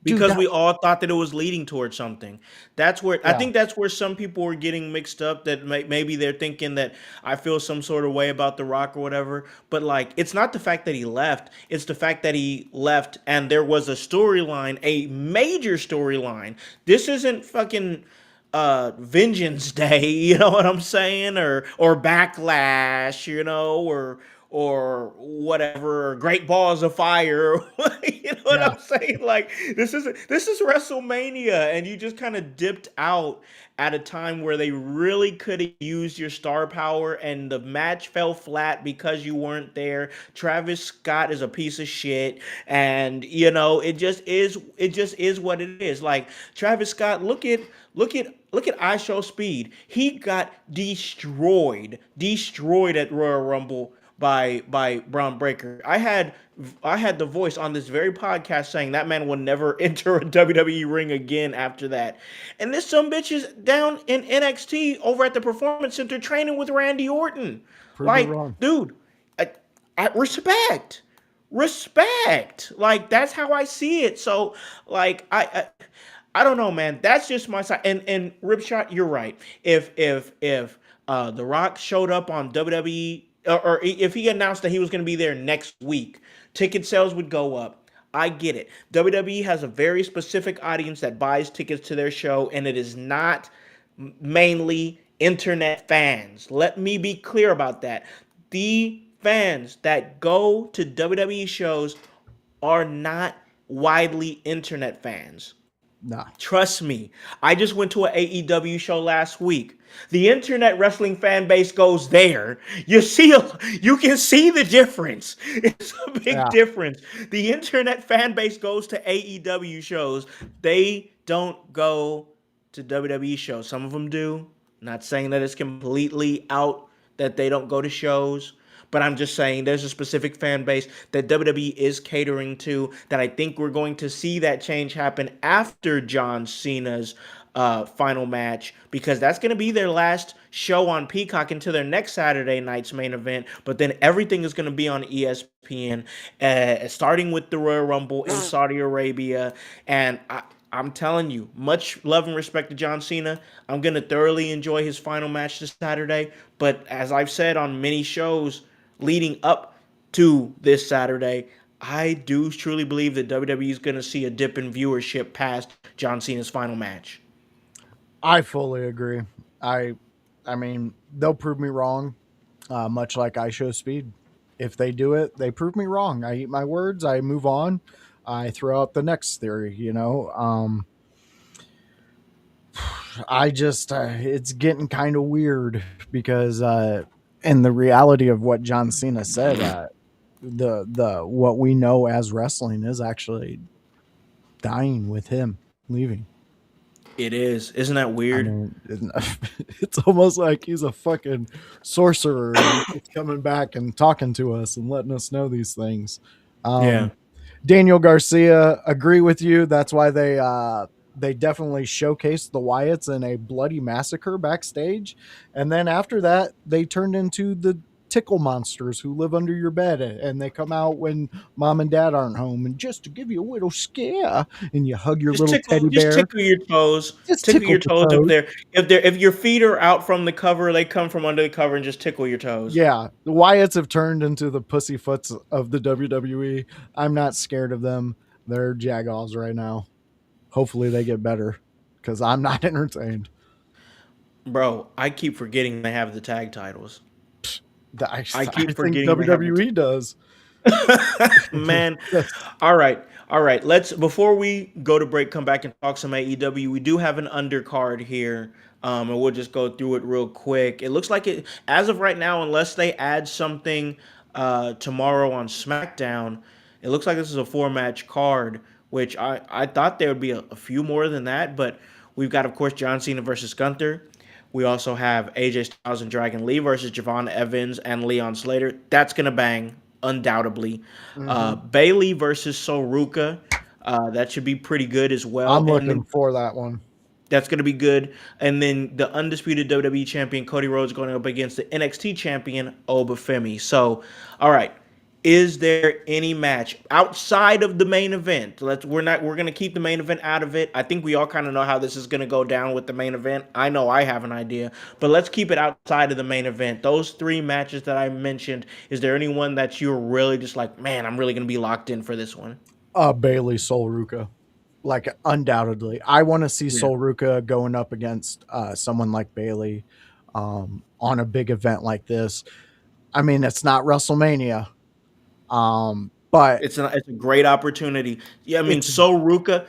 [SPEAKER 2] Dude,
[SPEAKER 1] Because
[SPEAKER 2] that
[SPEAKER 1] we all thought that it was leading towards something. That's where I
[SPEAKER 2] yeah.
[SPEAKER 1] think that's where some people were getting mixed up. That maybe they're thinking that I feel some sort of way about The Rock or whatever. But like, it's not the fact that he left; it's the fact that he left and there was a storyline, a major storyline. This isn't fucking Vengeance Day, you know what I'm saying, or Backlash, or whatever, or Great Balls of Fire. You know what
[SPEAKER 2] Yeah.
[SPEAKER 1] I'm saying? Like, this is WrestleMania, and you just kind of dipped out at a time where they really could have used your star power, and the match fell flat because you weren't there. Travis Scott is a piece of shit, and it just is what it is. Like, Travis Scott, look at I Show Speed. He got destroyed at Royal Rumble by Braun Breaker. I had the voice on this very podcast saying that man will never enter a WWE ring again after that. And this some bitch is down in NXT over at the Performance Center training with Randy Orton.
[SPEAKER 2] Prove me
[SPEAKER 1] Like,
[SPEAKER 2] wrong.
[SPEAKER 1] dude, I respect. Like, that's how I see it. So, like, I don't know, man. That's just my side. And Ripshot, you're right. If The Rock showed up on WWE, or if he announced that he was going to be there next week, ticket sales would go up. I get it. WWE has a very specific audience that buys tickets to their show, and it is not mainly internet fans. Let me be clear about that. The fans that go to WWE shows are not widely internet fans.
[SPEAKER 2] Nah.
[SPEAKER 1] Trust me. I just went to an AEW show last week. The internet wrestling fan base goes there. You can see the difference. It's a big
[SPEAKER 2] Yeah.
[SPEAKER 1] difference. The internet fan base goes to AEW shows. They don't go to WWE shows. Some of them do. Not saying that it's completely out that they don't go to shows, but I'm just saying there's a specific fan base that WWE is catering to that I think we're going to see that change happen after John Cena's final match, because that's going to be their last show on Peacock until their next Saturday night's main event. But then everything is going to be on ESPN, starting with the Royal Rumble in Saudi Arabia. And I'm telling you, much love and respect to John Cena. I'm going to thoroughly enjoy his final match this Saturday. But as I've said on many shows leading up to this Saturday, I do truly believe that WWE is going to see a dip in viewership past John Cena's final match.
[SPEAKER 2] I fully agree. I I mean, they'll prove me wrong, much like I show speed. If they do it, they prove me wrong. I eat my words. I move on. I throw out the next theory. I just it's getting kind of weird because in the reality of what John Cena said, the what we know as wrestling is actually dying with him leaving.
[SPEAKER 1] It is. Isn't that
[SPEAKER 2] I
[SPEAKER 1] weird?
[SPEAKER 2] mean, it's almost like he's a fucking sorcerer and he's just coming back and talking to us and letting us know these things.
[SPEAKER 1] Yeah.
[SPEAKER 2] Um, Daniel Garcia, agree with you. That's why they definitely showcased the Wyatts in a bloody massacre backstage, and then after that, they turned into the tickle monsters who live under your bed, and they come out when mom and dad aren't home, and just to give you a little scare, and you hug your little teddy
[SPEAKER 1] Just
[SPEAKER 2] bear,
[SPEAKER 1] tickle your toes.
[SPEAKER 2] just
[SPEAKER 1] Tickle
[SPEAKER 2] tickle
[SPEAKER 1] your
[SPEAKER 2] the
[SPEAKER 1] toes
[SPEAKER 2] toes.
[SPEAKER 1] if your feet are out from the cover, they come from under the cover and just tickle your toes.
[SPEAKER 2] Yeah, the Wyatts have turned into the pussyfoots of the WWE. I'm not scared of them. They're jagoffs right now. Hopefully they get better because I'm not entertained.
[SPEAKER 1] Bro, I keep forgetting they have the tag titles.
[SPEAKER 2] I,
[SPEAKER 1] I
[SPEAKER 2] I
[SPEAKER 1] keep
[SPEAKER 2] think
[SPEAKER 1] forgetting they have the
[SPEAKER 2] WWE does.
[SPEAKER 1] Man,
[SPEAKER 2] That's
[SPEAKER 1] all right, all right. Let's before we go to break, come back and talk some AEW. We do have an undercard here, and we'll just go through it real quick. It looks like it as of right now, unless they add something tomorrow on SmackDown. It looks like this is a four-match card, which I thought there would be a few more than that, but we've got, of course, John Cena versus Gunther. We also have AJ Styles and Dragon Lee versus Javon Evans and Leon Slater. That's gonna bang, undoubtedly.
[SPEAKER 2] hmm
[SPEAKER 1] Bailey versus Soruka. That should be pretty good as well.
[SPEAKER 2] I'm
[SPEAKER 1] And
[SPEAKER 2] looking
[SPEAKER 1] then
[SPEAKER 2] for that one.
[SPEAKER 1] that's going to be good. And then the undisputed WWE champion Cody Rhodes going up against the NXT champion Obafemi. So, all right, is there any match outside of the main event? We're going to keep the main event out of it. I think we all kind of know how this is going to go down with the main event. I know I have an idea, but let's keep it outside of the main event. Those three matches that I mentioned, is there anyone that you're really just like, man, I'm really going to be locked in for this one?
[SPEAKER 2] Bailey Solruka. Like undoubtedly. I want to see
[SPEAKER 1] Yeah.
[SPEAKER 2] Solruka going up against someone like Bailey on a big event like this. I mean, it's not WrestleMania, but
[SPEAKER 1] It's a great opportunity. Yeah, I mean,
[SPEAKER 2] it's
[SPEAKER 1] So Ruka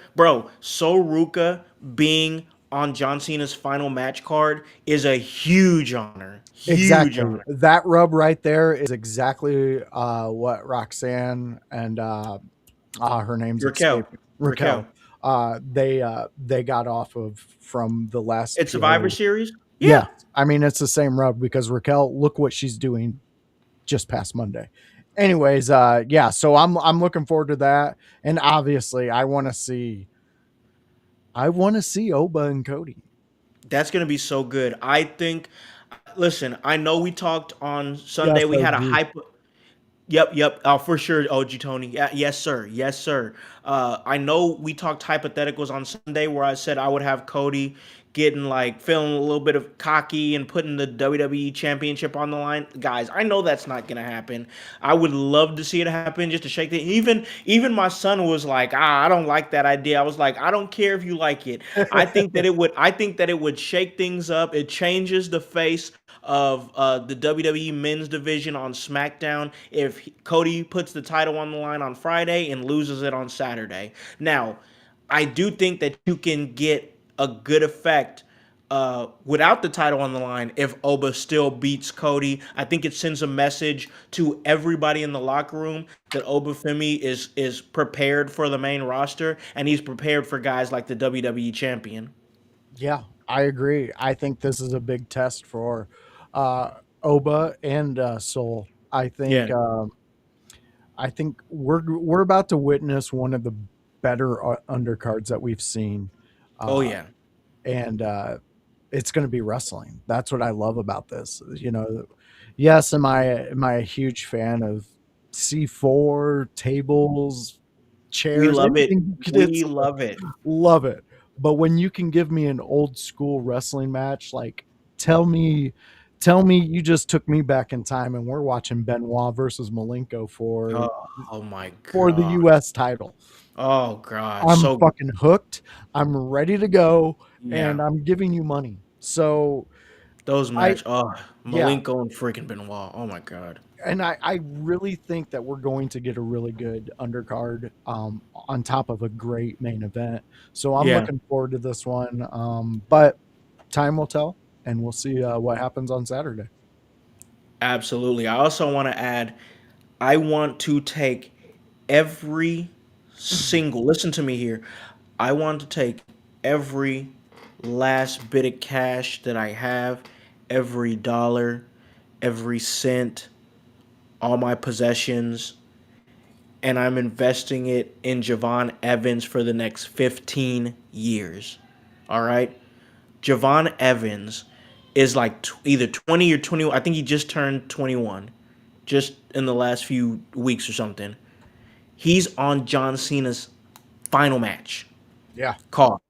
[SPEAKER 1] being on John Cena's final match card is a huge honor. Huge
[SPEAKER 2] exactly
[SPEAKER 1] honor.
[SPEAKER 2] that rub right there is exactly what Roxanne and her name's
[SPEAKER 1] Raquel.
[SPEAKER 2] escaping
[SPEAKER 1] Raquel.
[SPEAKER 2] Raquel. They got off of from the last
[SPEAKER 1] It's Survivor
[SPEAKER 2] PLE.
[SPEAKER 1] Series?
[SPEAKER 2] Yes,
[SPEAKER 1] Yeah.
[SPEAKER 2] I mean it's the same rub because Raquel, look what she's doing just past Monday. Anyways, yeah, so I'm looking forward to that, and obviously I want to see Oba and Cody.
[SPEAKER 1] That's gonna be so good. I think listen, I know we talked on
[SPEAKER 2] Yes,
[SPEAKER 1] Sunday. We
[SPEAKER 2] I
[SPEAKER 1] had a
[SPEAKER 2] do.
[SPEAKER 1] hype. Yep. Oh, for sure, OG Tony. Yeah, yes, sir. Yes, sir. I know we talked hypotheticals on Sunday where I said I would have Cody getting like feeling a little bit of cocky and putting the WWE Championship on the line. Guys, I know that's not gonna happen. I would love to see it happen just to shake the even my son was like, I don't like that idea. I was like, I don't care if you like it. I think that it would shake things up. It changes the face of the WWE men's division on SmackDown if Cody puts the title on the line on Friday and loses it on Saturday. Now, I do think that you can get a good effect without the title on the line if Oba still beats Cody. I think it sends a message to everybody in the locker room that Oba Femi is prepared for the main roster and he's prepared for guys like the WWE champion.
[SPEAKER 2] Yeah, I agree. I think this is a big test for uh, Oba and Soul.
[SPEAKER 1] Yeah.
[SPEAKER 2] I think we're about to witness one of the better undercards that we've seen,
[SPEAKER 1] Oh
[SPEAKER 2] uh,
[SPEAKER 1] yeah.
[SPEAKER 2] and it's going to be wrestling. That's what I love about this. Yes, am I a huge fan of C4 tables,
[SPEAKER 1] We
[SPEAKER 2] chairs,
[SPEAKER 1] love it.
[SPEAKER 2] anything you could
[SPEAKER 1] We
[SPEAKER 2] install?
[SPEAKER 1] love it.
[SPEAKER 2] Love it. But when you can give me an old school wrestling match, like tell me tell me you just took me back in time and we're watching Benoit versus Malenko
[SPEAKER 1] Oh my
[SPEAKER 2] for the
[SPEAKER 1] god.
[SPEAKER 2] US title.
[SPEAKER 1] Oh god.
[SPEAKER 2] I'm
[SPEAKER 1] So
[SPEAKER 2] fucking hooked. I'm ready to go
[SPEAKER 1] yeah.
[SPEAKER 2] and I'm giving you money. So
[SPEAKER 1] Those
[SPEAKER 2] I
[SPEAKER 1] match. Oh,
[SPEAKER 2] yeah,
[SPEAKER 1] Malenko and freaking Benoit. Oh my god.
[SPEAKER 2] and I really think that we're going to get a really good undercard on top of a great main event. So I'm
[SPEAKER 1] Yeah.
[SPEAKER 2] looking forward to this one. But time will tell, and we'll see what happens on Saturday.
[SPEAKER 1] Absolutely. I also want to add. I want to take every single. Listen to me here. I want to take every last bit of cash that I have, every dollar, every cent, all my possessions, and I'm investing it in Javon Evans for the next 15 years. All right? Javon Evans is like either 20 or 21. I think he just turned 21 just in the last few weeks or something. He's on John Cena's final match
[SPEAKER 2] Yeah,
[SPEAKER 1] card.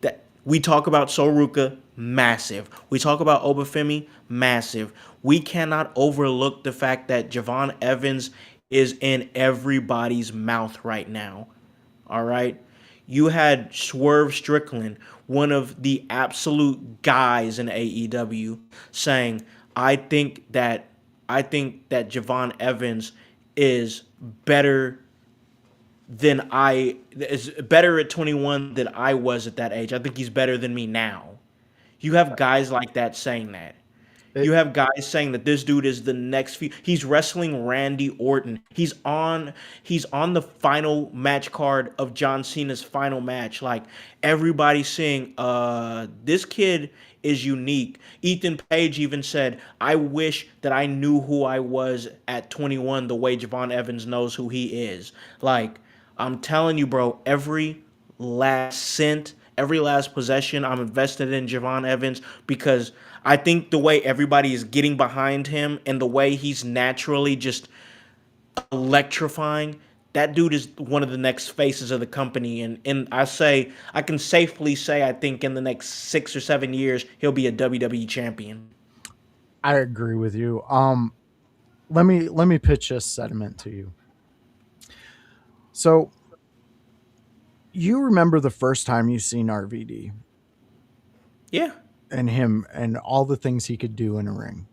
[SPEAKER 1] That we talk about Soruka, massive. We talk about Obafemi, massive. We cannot overlook the fact that Javon Evans is in everybody's mouth right now. All right. You had Swerve Strickland, one of the absolute guys in AEW, saying, "I think that Javon Evans is better than I is better at 21 than I was at that age. I think he's better than me now." You have guys like that saying that.
[SPEAKER 2] it,
[SPEAKER 1] You have guys saying that this dude is the next few. He's wrestling Randy Orton. He's on the final match card of John Cena's final match. Like everybody's saying, this kid is unique. Ethan Page even said, "I wish that I knew who I was at 21 the way Javon Evans knows who he is." Like I'm telling you, bro, every last cent, every last possession I'm invested in Javon Evans because I think the way everybody is getting behind him and the way he's naturally just electrifying, that dude is one of the next faces of the company. And I can safely say I think in the next 6 or 7 years he'll be a WWE champion.
[SPEAKER 2] I agree with you. Let me pitch this sentiment to you. So you remember the first time you seen RVD
[SPEAKER 1] Yeah,
[SPEAKER 2] and him and all the things he could do in a ring.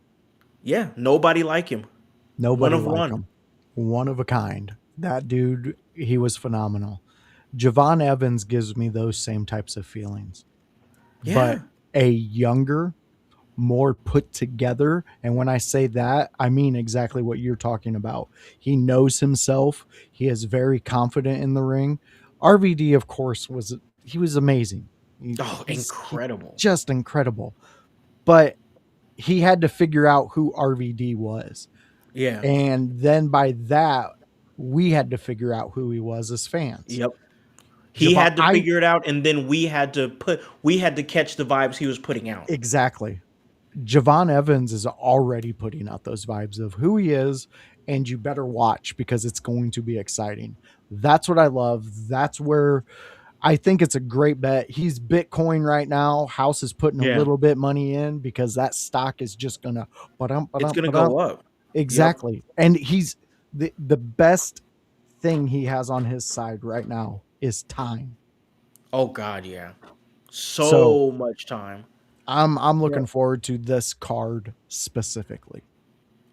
[SPEAKER 1] yeah. Nobody like him. One
[SPEAKER 2] Nobody
[SPEAKER 1] of
[SPEAKER 2] like
[SPEAKER 1] one.
[SPEAKER 2] him. One of a kind. That dude, he was phenomenal. Javon Evans gives me those same types of feelings, but
[SPEAKER 1] Yeah.
[SPEAKER 2] a younger, more put together. And when I say that, I mean exactly what you're talking about. He knows himself. He is very confident in the ring. RVD, of course, was amazing.
[SPEAKER 1] Oh,
[SPEAKER 2] He
[SPEAKER 1] incredible.
[SPEAKER 2] just incredible. But he had to figure out who RVD was.
[SPEAKER 1] Yeah.
[SPEAKER 2] And then by that, we had to figure out who he was as fans.
[SPEAKER 1] Yep. He
[SPEAKER 2] Javon,
[SPEAKER 1] had to
[SPEAKER 2] I
[SPEAKER 1] figure it out, and then we had to catch the vibes he was putting out.
[SPEAKER 2] exactly. Javon Evans is already putting out those vibes of who he is, and you better watch because it's going to be exciting. That's what I love. That's where I think it's a great bet. He's Bitcoin right now. House is putting a
[SPEAKER 1] Yeah,
[SPEAKER 2] little bit money in because that stock is just gonna
[SPEAKER 1] it's gonna
[SPEAKER 2] ba.
[SPEAKER 1] go up. Yep.
[SPEAKER 2] Exactly. And he's the best thing he has on his side right now is time.
[SPEAKER 1] Oh God, yeah.
[SPEAKER 2] So
[SPEAKER 1] So much time.
[SPEAKER 2] I'm
[SPEAKER 1] Yeah.
[SPEAKER 2] looking forward to this card specifically.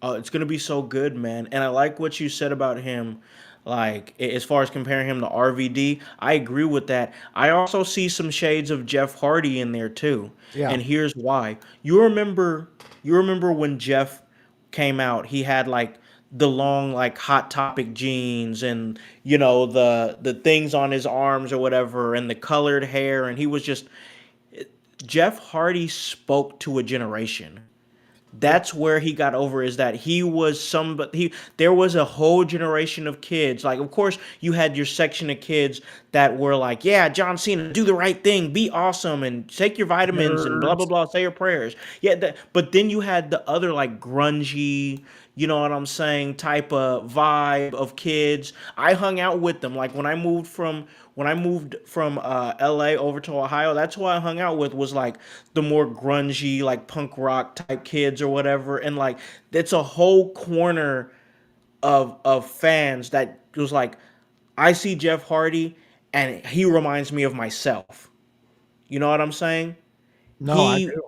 [SPEAKER 1] It's gonna be so good, man. And I like what you said about him, like as far as comparing him to RVD. I agree with that. I also see some shades of Jeff Hardy in there too,
[SPEAKER 2] Yeah.
[SPEAKER 1] and here's why. You remember when Jeff came out? He had like the long like hot topic jeans and the things on his arms or whatever and the colored hair, and he was just Jeff Hardy spoke to a generation.
[SPEAKER 2] Yeah.
[SPEAKER 1] That's where he got over, is that he was somebody. There was a whole generation of kids. Like, of course, you had your section of kids that were like, yeah, John Cena, do the right thing, be awesome, and take your vitamins and blah blah
[SPEAKER 2] Nerds.
[SPEAKER 1] blah, say your prayers. Yeah, but then you had the other like grungy, you know what I'm saying, type of vibe of kids. I hung out with them. Like when I moved from LA over to Ohio, that's who I hung out with, was like the more grungy, like punk rock type kids or whatever. And like it's a whole corner of fans that was like, I see Jeff Hardy and he reminds me of myself. You know what I'm saying?
[SPEAKER 2] No, I
[SPEAKER 1] He
[SPEAKER 2] do.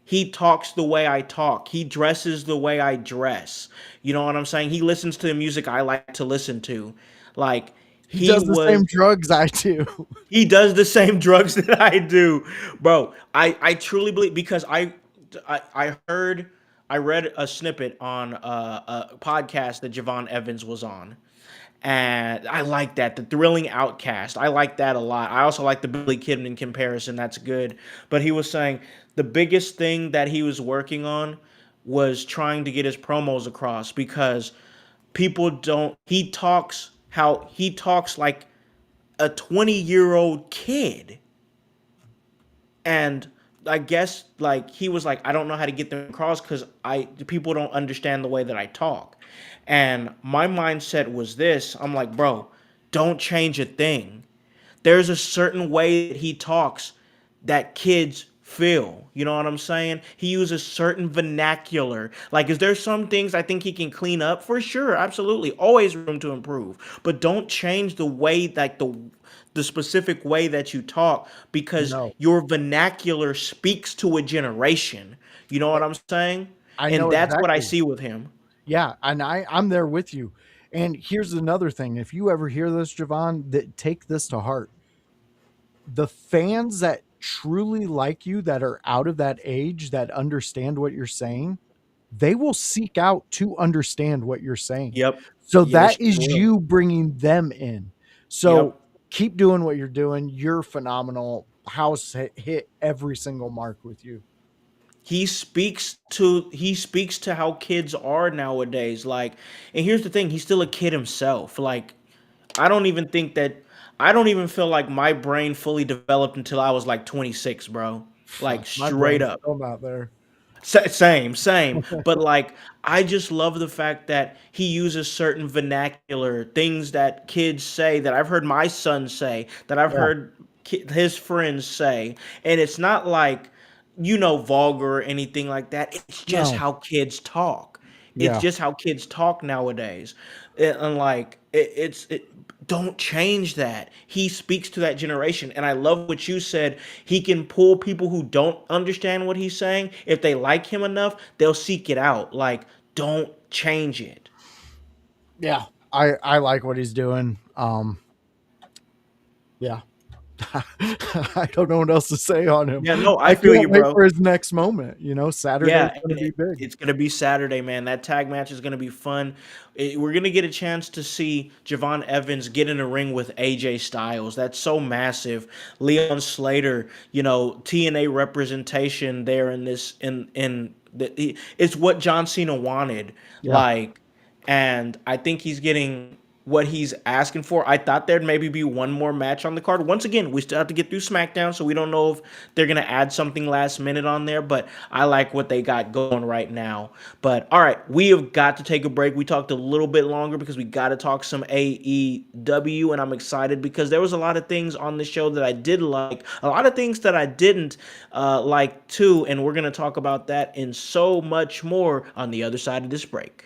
[SPEAKER 1] he talks the way I talk. He dresses the way I dress. You know what I'm saying? He listens to the music I like to listen to. Like
[SPEAKER 2] He
[SPEAKER 1] he
[SPEAKER 2] does the
[SPEAKER 1] was
[SPEAKER 2] same drugs I do.
[SPEAKER 1] he does the same drugs that I do, bro. I truly believe, because I heard, I read a snippet on a podcast that Javon Evans was on, and I like that, the thrilling outcast. I like that a lot. I also like the Billy Kidman comparison. That's good. But he was saying the biggest thing that he was working on was trying to get his promos across, because people don't. He talks like a 20-year-old kid. And I guess like he was like, I don't know how to get them across because I people don't understand the way that I talk. And my mindset was this. I'm like, bro, don't change a thing. There's a certain way that he talks that kids feel. You know what I'm saying? He uses certain vernacular. Like, is there some things I think he can clean up? For sure, absolutely. Always room to improve. But don't change the way, like the specific way that you talk, because
[SPEAKER 2] No.
[SPEAKER 1] your vernacular speaks to a generation. You know what I'm saying?
[SPEAKER 2] I
[SPEAKER 1] And
[SPEAKER 2] know
[SPEAKER 1] that's what I
[SPEAKER 2] exactly.
[SPEAKER 1] see with him.
[SPEAKER 2] Yeah, and I'm there with you. And here's another thing. If you ever hear this, Javon, that take this to heart. The fans that truly like you, that are out of that age, that understand what you're saying, they will seek out to understand what you're saying.
[SPEAKER 1] Yep.
[SPEAKER 2] So
[SPEAKER 1] Yeah, they
[SPEAKER 2] that
[SPEAKER 1] sure
[SPEAKER 2] is
[SPEAKER 1] will.
[SPEAKER 2] you bringing them in. So
[SPEAKER 1] Yep.
[SPEAKER 2] keep doing what you're doing. You're phenomenal. House hit every single mark with you.
[SPEAKER 1] He speaks to how kids are nowadays. Like, and here's the thing, he's still a kid himself. Like, I don't even think that I don't even feel like my brain fully developed until I was like 26, bro. Like,
[SPEAKER 2] My
[SPEAKER 1] straight
[SPEAKER 2] brain's
[SPEAKER 1] up.
[SPEAKER 2] still not there.
[SPEAKER 1] Same. But like, I just love the fact that he uses certain vernacular things that kids say, that I've heard my son say, that I've
[SPEAKER 2] Yeah.
[SPEAKER 1] heard his friends say, and it's not like vulgar or anything like that. It's just
[SPEAKER 2] No.
[SPEAKER 1] how kids talk. It's
[SPEAKER 2] Yeah.
[SPEAKER 1] just how kids talk nowadays, and like it. Don't change that. He speaks to that generation. And I love what you said. He can pull people who don't understand what he's saying. If they like him enough, they'll seek it out. Like, don't change it.
[SPEAKER 2] Yeah. I like what he's doing. Yeah. I don't know what else to say on him.
[SPEAKER 1] Yeah, no, I
[SPEAKER 2] I
[SPEAKER 1] feel
[SPEAKER 2] can't
[SPEAKER 1] you,
[SPEAKER 2] wait
[SPEAKER 1] bro.
[SPEAKER 2] for his next moment. Saturday's
[SPEAKER 1] Yeah,
[SPEAKER 2] going to
[SPEAKER 1] and
[SPEAKER 2] be big.
[SPEAKER 1] it's gonna be Saturday, man. That tag match is gonna be fun. We're gonna get a chance to see Javon Evans get in a ring with AJ Styles. That's so massive. Leon Slater, TNA representation there in this it's what John Cena wanted.
[SPEAKER 2] Yeah.
[SPEAKER 1] Like, and I think he's getting. what he's asking for. I thought there'd maybe be one more match on the card. Once again, we still have to get through SmackDown, so we don't know if they're gonna add something last minute on there. But I like what they got going right now. But all right, we have got to take a break. We talked a little bit longer because we got to talk some AEW, and I'm excited because there was a lot of things on the show that I did like, a lot of things that I didn't like too, and we're gonna talk about that and so much more on the other side of this break.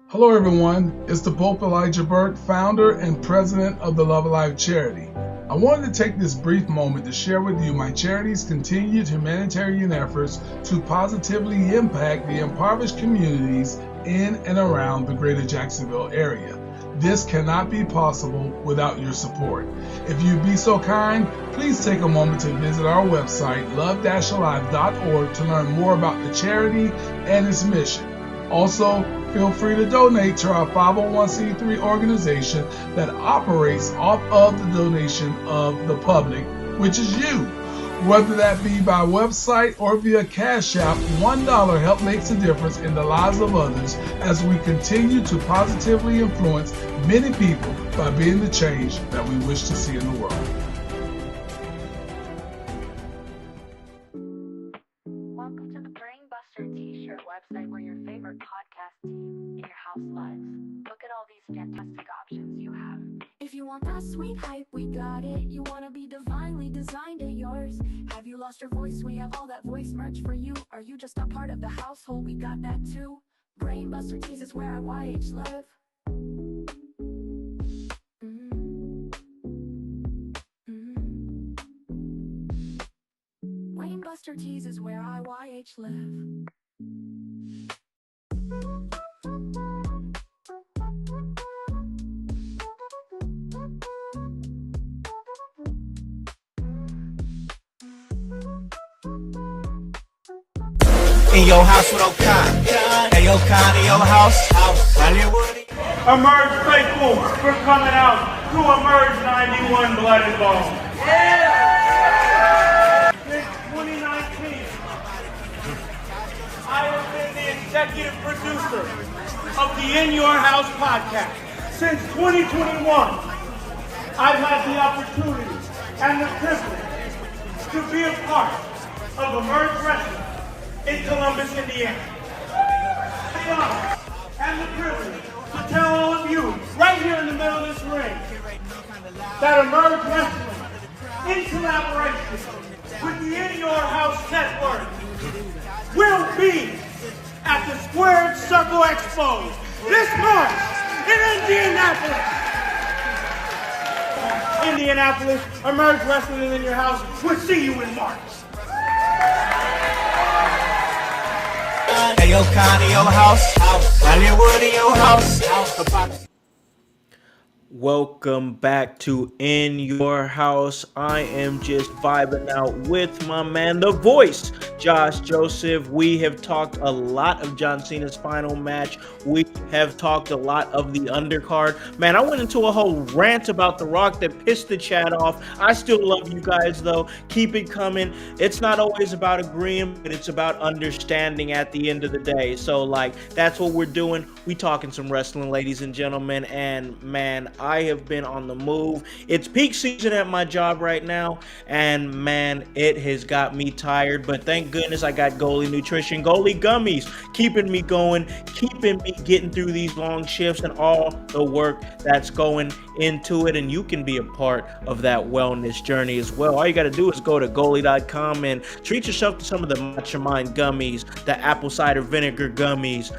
[SPEAKER 3] Hello, everyone. It's the Pope Elijah Burke, founder and president of the Love Alive charity. I wanted to take this brief moment to share with you my charity's continued humanitarian efforts to positively impact the impoverished communities in and around the greater Jacksonville area. This cannot be possible without your support. If you'd be so kind, please take a moment to visit our website, love-alive.org, to learn more about the charity and its mission. Also, feel free to donate to our 501c3 organization that operates off of the donation of the public, which is you. Whether that be by website or via Cash App, $1 help makes a difference in the lives of others as we continue to positively influence many people by being the change that we wish to see in the world.
[SPEAKER 4] Welcome to the Brainbuster T-shirt website where your favorite podcast team in your house lives. Look at all these fantastic options you have.
[SPEAKER 5] If you want that sweet hype, we got it. You wanna be divinely designed at yours. Have you lost your voice? We have all that voice merch for you. Are you just a part of the household? We got that too. Brainbuster Tees is where IYH live. Brainbuster Tees is where IYH live.
[SPEAKER 6] In your house with O'Con. Hey, O'Con, in your house. Hollywood.
[SPEAKER 7] Emerge faithful for coming out to Emerge 91 Blood and Bone. Since 2019, I have been the executive producer of the In Your House podcast. Since 2021, I've had the opportunity and the privilege to be a part of Emerge Wrestling in Columbus, Indiana. The honor and the privilege to tell all of you, right here in the middle of this ring, that Emerge Wrestling, in collaboration with the In Your House Network, will be at the Squared Circle Expo this March in Indianapolis. Indianapolis, Emerge Wrestling is in your house. We'll see you in March.
[SPEAKER 6] Hey, O'Con, in your house. Hollywood, in your house.
[SPEAKER 1] Welcome back to In Your House. I am just vibing out with my man, the voice, Josh Joseph. We have talked a lot of John Cena's final match. We have talked a lot of the undercard. Man, I went into a whole rant about The Rock that pissed the chat off. I still love you guys, though. Keep it coming. It's not always about agreeing, but it's about understanding at the end of the day. So, that's what we're doing. We talking some wrestling, ladies and gentlemen, and man, I have been on the move. It's peak season at my job right now, and man, it has got me tired, but thank goodness I got Goalie Nutrition, Goalie Gummies, keeping me going, keeping me getting through these long shifts and all the work that's going into it, and you can be a part of that wellness journey as well. All you got to do is go to goalie.com and treat yourself to some of the Matcha Mind gummies, the apple cider vinegar gummies,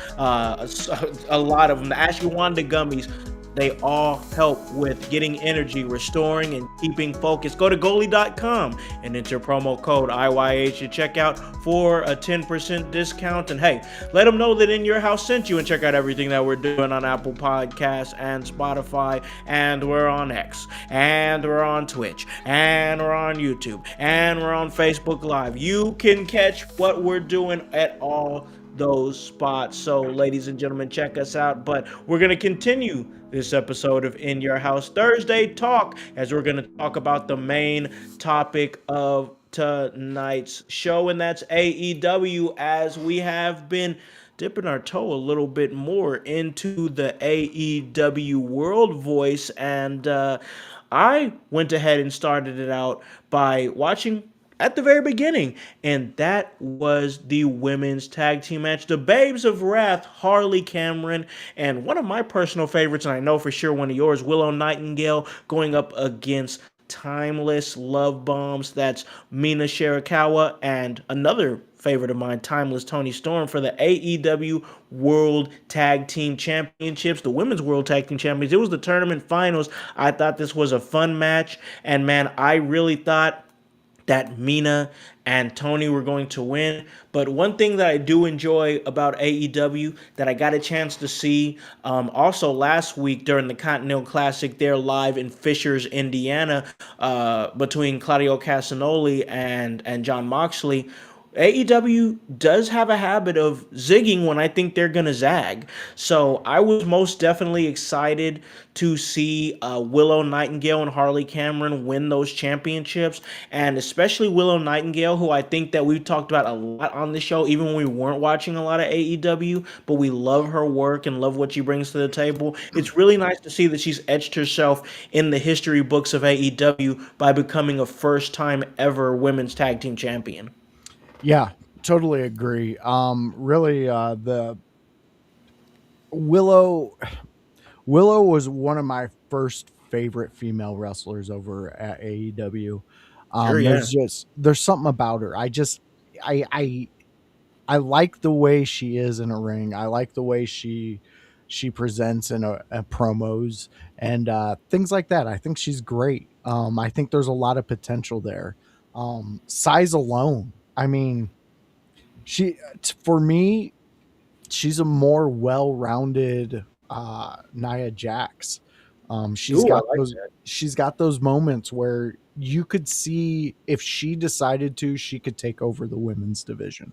[SPEAKER 1] a lot of them, the ashwagandha gummies. They all help with getting energy, restoring, and keeping focus. Go to goalie.com and enter promo code IYH at checkout for a 10% discount. And hey, let them know that In Your House sent you, and check out everything that we're doing on Apple Podcasts and Spotify. And we're on X, and we're on Twitch, and we're on YouTube, and we're on Facebook Live. You can catch what we're doing at all those spots. So, ladies and gentlemen, check us out. But we're going to continue this episode of In Your House Thursday Talk, as we're going to talk about the main topic of tonight's show, and that's AEW, as we have been dipping our toe a little bit more into the AEW World Voice, and I went ahead and started it out by watching at the very beginning, and that was the women's tag team match. The Babes of Wrath, Harley Cameron, and one of my personal favorites, and I know for sure one of yours, Willow Nightingale, going up against Timeless Love Bombs. That's Mina Shirakawa and another favorite of mine, Timeless Tony Storm, for the AEW World Tag Team Championships, the Women's World Tag Team Champions. It was the tournament finals. I thought this was a fun match, and man, I really thought that Mina and Tony were going to win. But one thing that I do enjoy about AEW that I got a chance to see also last week during the Continental Classic there live in Fishers, Indiana, between Claudio Castagnoli and John Moxley. AEW does have a habit of zigging when I think they're going to zag. So I was most definitely excited to see Willow Nightingale and Harley Cameron win those championships. And especially Willow Nightingale, who I think that we've talked about a lot on the show, even when we weren't watching a lot of AEW, but we love her work and love what she brings to the table. It's really nice to see that she's etched herself in the history books of AEW by becoming a first time ever women's tag team champion.
[SPEAKER 2] Yeah, totally agree. Really, the Willow Willow was one of my first favorite female wrestlers over at AEW.
[SPEAKER 1] Sure, yeah.
[SPEAKER 2] There's something about her. I I I like the way she is in a ring. I like the way she presents in a promos and things like that. I think she's great. I think there's a lot of potential there. Size alone. I mean, for me, she's a more well-rounded Nia Jax.
[SPEAKER 1] Ooh, I like that.
[SPEAKER 2] She's got those moments where you could see if she decided to, she could take over the women's division.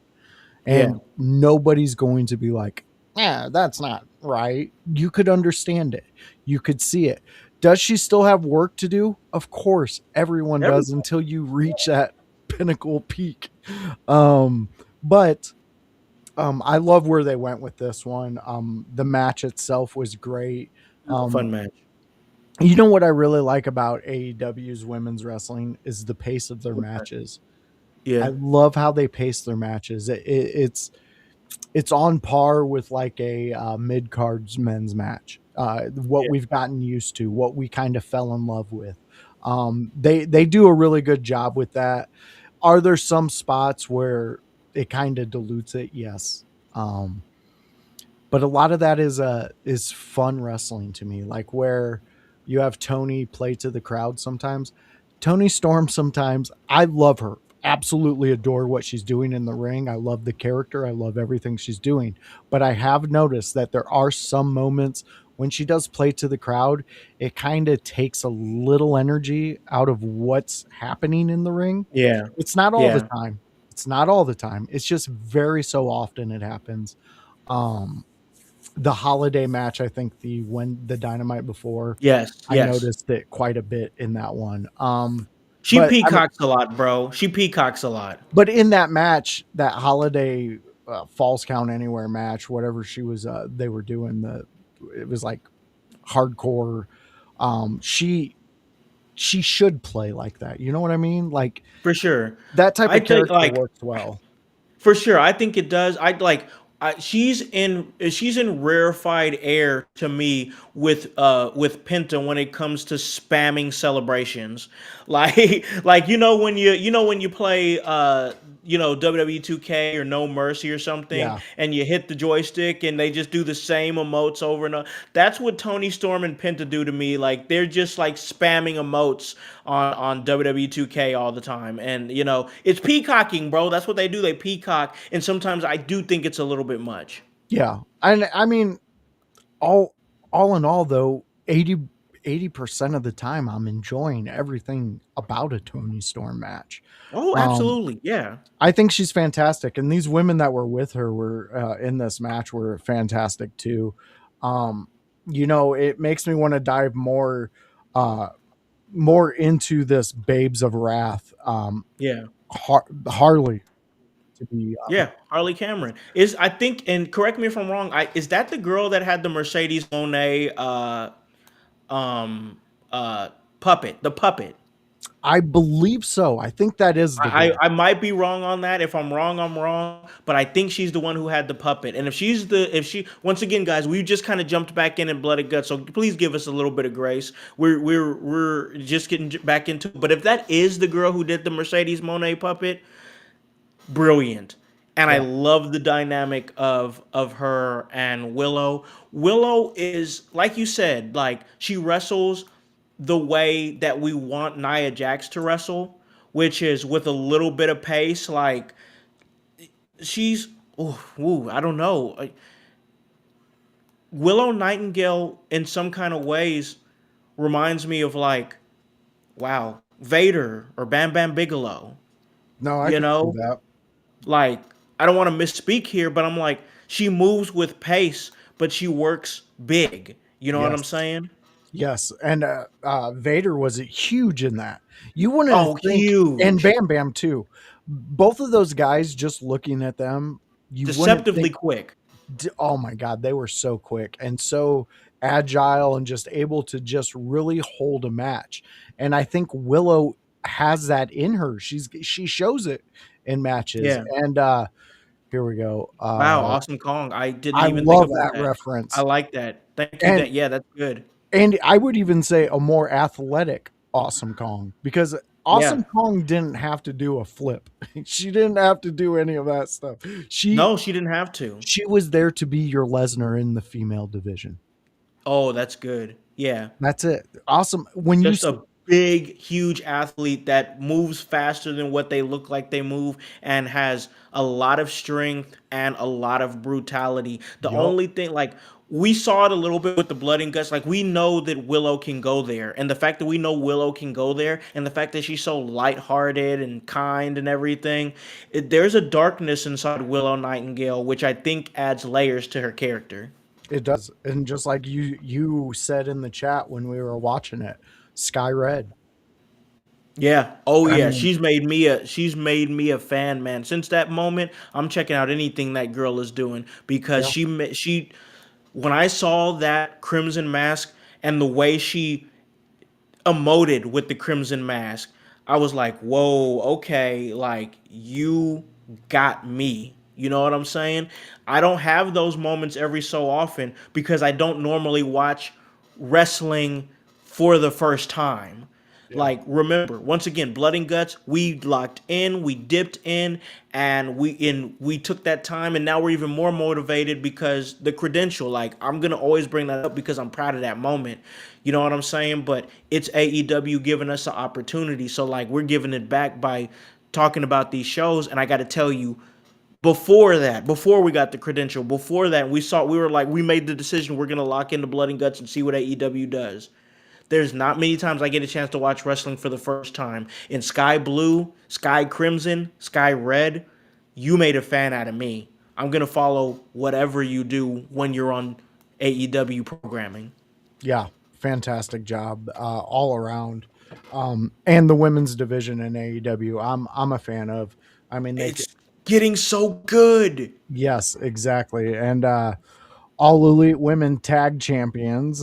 [SPEAKER 1] Yeah.
[SPEAKER 2] And nobody's going to be like, yeah, that's not right. You could understand it. You could see it. Does she still have work to do? Of course, everyone does
[SPEAKER 1] Everyone.
[SPEAKER 2] until you reach that pinnacle peak. But I love where they went with this one. The match itself was great.
[SPEAKER 1] Fun match.
[SPEAKER 2] You know what I really like about AEW's women's wrestling is the pace of their matches. I
[SPEAKER 1] Yeah.
[SPEAKER 2] love how they pace their matches. It's on par with like a mid cards men's match. What
[SPEAKER 1] Yeah.
[SPEAKER 2] we've gotten used to, what we kind of fell in love with. They do a really good job with that. Are there some spots where it kind of dilutes it? Yes. Um, but a lot of that is fun wrestling to me, like where you have Tony play to the crowd sometimes. Tony Storm sometimes, I love her, absolutely adore what she's doing in the ring. I love the character, I love everything she's doing, but I have noticed that there are some moments when she does play to the crowd, it kind of takes a little energy out of what's happening in the ring.
[SPEAKER 1] Yeah.
[SPEAKER 2] It's not all the
[SPEAKER 1] Yeah.
[SPEAKER 2] time, it's not all the time, it's just very so often it happens. um the holiday match, I think the Dynamite before,
[SPEAKER 1] Yes.
[SPEAKER 2] I
[SPEAKER 1] Yes.
[SPEAKER 2] noticed it quite a bit in that one.
[SPEAKER 1] She
[SPEAKER 2] But I mean,
[SPEAKER 1] peacocks a lot, bro. She peacocks a lot.
[SPEAKER 2] but in that match, that holiday Falls Count Anywhere match, whatever they were doing, it was like hardcore. She should play like that. You know what I mean? Like
[SPEAKER 1] For sure.
[SPEAKER 2] that type
[SPEAKER 1] I
[SPEAKER 2] of
[SPEAKER 1] think
[SPEAKER 2] character
[SPEAKER 1] like
[SPEAKER 2] works well.
[SPEAKER 1] For sure, I think it does. I like. She's in rarefied air to me with Penta when it comes to spamming celebrations, like when you play WWE 2K or No Mercy or something,
[SPEAKER 2] Yeah.
[SPEAKER 1] and you hit the joystick and they just do the same emotes over and over. That's what Tony Storm and Penta do to me. Like they're just like spamming emotes on WWE 2K all the time, and it's peacocking, bro. That's what they do. They peacock, and sometimes I do think it's a little bit much.
[SPEAKER 2] Yeah. And I mean, all all in all though, 80% of the time I'm enjoying everything about a Tony Storm match.
[SPEAKER 1] Oh,
[SPEAKER 2] Um,
[SPEAKER 1] absolutely, yeah,
[SPEAKER 2] I think she's fantastic, and these women that were with her were in this match were fantastic too. Um, it makes me want to dive uh, more into this Babes of Wrath.
[SPEAKER 1] yeah.
[SPEAKER 2] Harley, to be.
[SPEAKER 1] Yeah, Harley Cameron is, I think, and correct me if I'm wrong. Is that the girl that had the Mercedes Monet um uh puppet, the puppet?
[SPEAKER 2] I believe so. I think that is the
[SPEAKER 1] I,
[SPEAKER 2] girl.
[SPEAKER 1] I I might be wrong on that. If I'm wrong, I'm wrong. But I think she's the one who had the puppet. And if she, once again, guys, we just kind of jumped back in Blood and Guts, so please give us a little bit of grace. We're just getting back into it. But if that is the girl who did the Mercedes Monet puppet, brilliant. And I
[SPEAKER 2] Yeah.
[SPEAKER 1] love the dynamic of her and Willow. Willow is, like you said, like she wrestles the way that we want Nia Jax to wrestle, which is with a little bit of pace. Like she's, I don't know. Willow Nightingale in some kind of ways reminds me of, like, wow, Vader or Bam Bam Bigelow.
[SPEAKER 2] No, I
[SPEAKER 1] You
[SPEAKER 2] can see
[SPEAKER 1] know,
[SPEAKER 2] that.
[SPEAKER 1] like, I don't want to misspeak here, but I'm like, she moves with pace, but she works big. You know what I'm
[SPEAKER 2] Yes.
[SPEAKER 1] saying?
[SPEAKER 2] Yes, and Vader was huge in that. You wouldn't
[SPEAKER 1] Oh,
[SPEAKER 2] think, and
[SPEAKER 1] huge.
[SPEAKER 2] Bam Bam too. Both of those guys, just looking at them, you wouldn't
[SPEAKER 1] Deceptively
[SPEAKER 2] think.
[SPEAKER 1] quick.
[SPEAKER 2] Oh my God, they were so quick and so agile and just able to just really hold a match. And I think Willow has that in her. She shows it in matches.
[SPEAKER 1] Yeah.
[SPEAKER 2] And here we go.
[SPEAKER 1] Wow, Awesome Kong. I didn't
[SPEAKER 2] I
[SPEAKER 1] even think
[SPEAKER 2] love
[SPEAKER 1] about
[SPEAKER 2] that
[SPEAKER 1] that. I
[SPEAKER 2] reference.
[SPEAKER 1] like that. Thank you.
[SPEAKER 2] And
[SPEAKER 1] That, yeah, that's good.
[SPEAKER 2] And I would even say a more athletic Awesome Kong, because
[SPEAKER 1] Yeah.
[SPEAKER 2] Awesome Kong didn't have to do a flip. She didn't have to do any of that stuff. She
[SPEAKER 1] No, she didn't have to.
[SPEAKER 2] she was there to be your Lesnar in the female division.
[SPEAKER 1] Oh, that's good. Yeah.
[SPEAKER 2] That's it. Awesome. When you
[SPEAKER 1] Just a big, huge athlete that moves faster than what they look like they move and has a lot of strength and a lot of brutality. The
[SPEAKER 2] Yup,
[SPEAKER 1] only thing, like, we saw it a little bit with the Blood and Guts. Like, we know that Willow can go there. And the fact that we know Willow can go there and the fact that she's so lighthearted and kind and everything, there's a darkness inside Willow Nightingale, which I think adds layers to her character.
[SPEAKER 2] it does. And just like you said in the chat when we were watching it, Sky Red.
[SPEAKER 1] Yeah. Oh
[SPEAKER 2] I
[SPEAKER 1] yeah.
[SPEAKER 2] mean,
[SPEAKER 1] She's made me a fan, man. Since that moment, I'm checking out anything that girl is doing because
[SPEAKER 2] yeah,
[SPEAKER 1] she when I saw that Crimson Mask and the way she emoted with the Crimson Mask, I was like, "Whoa, okay, like you got me." You know what I'm saying? I don't have those moments every so often because I don't normally watch wrestling for the first time.
[SPEAKER 2] yeah.
[SPEAKER 1] Like, remember, once again, Blood and Guts, we locked in, we dipped in, and we took that time, and now we're even more motivated because the credential, like, I'm gonna always bring that up because I'm proud of that moment. You know what I'm saying? But it's AEW giving us an opportunity. So, like, we're giving it back by talking about these shows, and I gotta tell you, before that, before we got the credential, before that, we were like, we made the decision we're gonna lock into Blood and Guts and see what AEW does. There's not many times I get a chance to watch wrestling for the first time. In Sky Blue, Sky Crimson, Sky Red, you made a fan out of me. I'm gonna follow whatever you do when you're on AEW programming.
[SPEAKER 2] Yeah, fantastic job all around. And the women's division in AEW, I'm a fan of. I mean,
[SPEAKER 1] It's getting so good.
[SPEAKER 2] yes, exactly. And all elite women tag champions,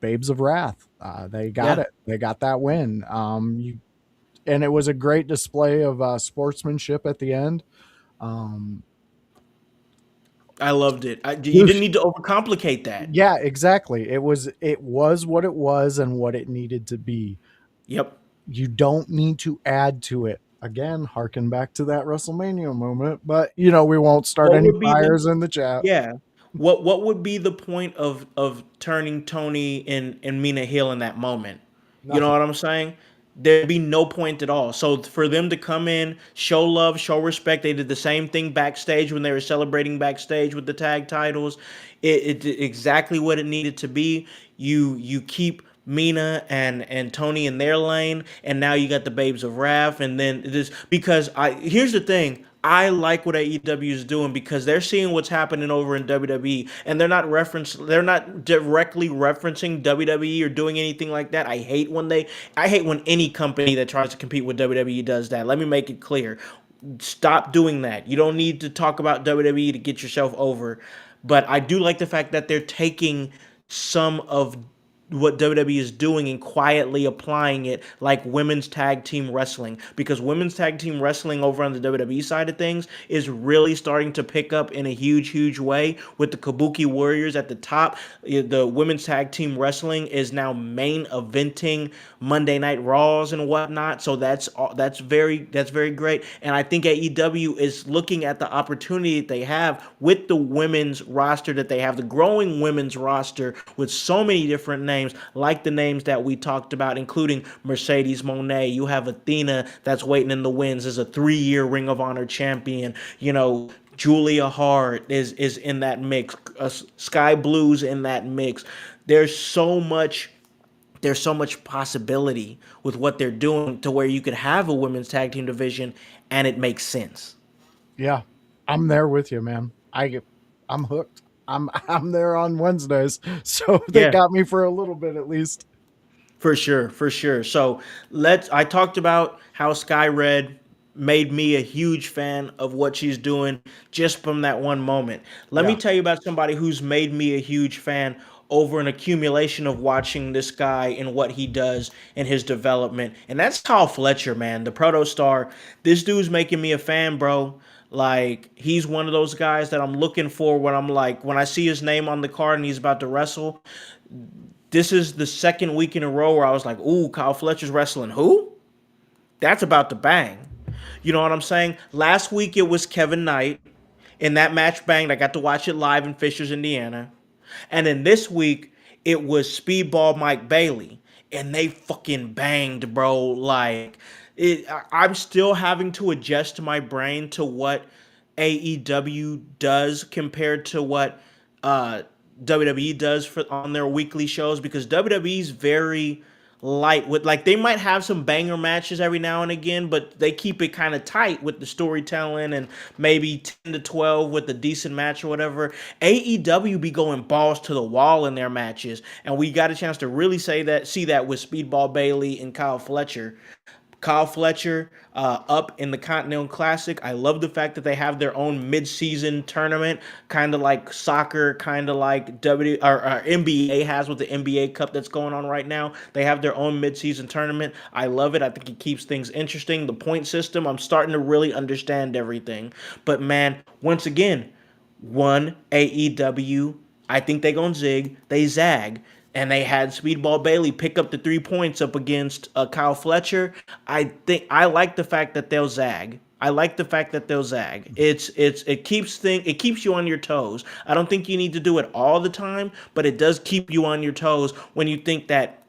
[SPEAKER 2] Babes of Wrath. They got
[SPEAKER 1] Yeah,
[SPEAKER 2] it. They got that win. And it was a great display of sportsmanship at the end. Um,
[SPEAKER 1] I loved it. You didn't need to overcomplicate that.
[SPEAKER 2] yeah, exactly. It was what it was and what it needed to be.
[SPEAKER 1] Yep.
[SPEAKER 2] You don't need to add to it. Again, harken back to that WrestleMania moment, but we won't start
[SPEAKER 1] What
[SPEAKER 2] any
[SPEAKER 1] would be the
[SPEAKER 2] fires in the chat.
[SPEAKER 1] Yeah. What would be the point of turning Tony and Mina heel in that moment? You know
[SPEAKER 2] Nothing.
[SPEAKER 1] what I'm saying? There'd be no point at all. So for them to come in, show love, show respect, they did the same thing backstage when they were celebrating backstage with the tag titles. It did exactly what it needed to be. You keep Mina and Tony in their lane, and now you got the Babes of Wrath, and then this because here's the thing. I like what AEW is doing because they're seeing what's happening over in WWE, and they're not directly referencing WWE or doing anything like that. I hate when any company that tries to compete with WWE does that. Let me make it clear. Stop doing that. You don't need to talk about WWE to get yourself over. But I do like the fact that they're taking some of what WWE is doing and quietly applying it, like women's tag team wrestling, because women's tag team wrestling over on the WWE side of things is really starting to pick up in a huge way with the Kabuki Warriors at the top. The women's tag team wrestling is now main eventing Monday Night Raws and whatnot. So that's very great. And I think AEW is looking at the opportunity that they have with the women's roster that they have, the growing women's roster with so many different names, like the names that we talked about, including Mercedes Moné. You have Athena that's waiting in the wings as a 3-year Ring of Honor champion. Julia Hart is in that mix. Sky Blues in that mix. There's so much there's so much possibility with what they're doing to where you could have a women's tag team division and it makes sense.
[SPEAKER 2] Yeah, I'm there with you, man. I'm hooked. I'm there on Wednesdays, so they
[SPEAKER 1] Yeah,
[SPEAKER 2] got me for a little bit at least.
[SPEAKER 1] for sure, for sure. So I talked about how Sky Red made me a huge fan of what she's doing just from that one moment. Let me
[SPEAKER 2] Yeah,
[SPEAKER 1] tell you about somebody who's made me a huge fan over an accumulation of watching this guy and what he does in his development. And that's Kyle Fletcher, man, the proto star. This dude's making me a fan, bro. Like, he's one of those guys that I'm looking for when I'm like, when I see his name on the card and he's about to wrestle. This is the second week in a row where I was like, ooh, Kyle Fletcher's wrestling who? That's about to bang. You know what I'm saying? Last week it was Kevin Knight. And that match banged. I got to watch it live in Fishers, Indiana. And then this week it was Speedball Mike Bailey. And they fucking banged, bro. Like, I'm still having to adjust my brain to what AEW does compared to what WWE does on their weekly shows, because WWE's very light with, like, they might have some banger matches every now and again, but they keep it kind of tight with the storytelling and maybe 10 to 12 with a decent match or whatever. AEW be going balls to the wall in their matches, and we got a chance to really see that with Speedball Bailey and Kyle Fletcher. Kyle Fletcher up in the Continental Classic. I love the fact that they have their own mid-season tournament, kind of like soccer, kind of like NBA has with the NBA Cup that's going on right now. They have their own mid-season tournament. I love it. I think it keeps things interesting. The point system, I'm starting to really understand everything. But man, once again, one AEW. I think they gonna zig. They zag. And they had Speedball Bailey pick up the 3 points up against Kyle Fletcher. I like the fact that they'll zag. I like the fact that they'll zag. It keeps you on your toes. I don't think you need to do it all the time, but it does keep you on your toes when you think that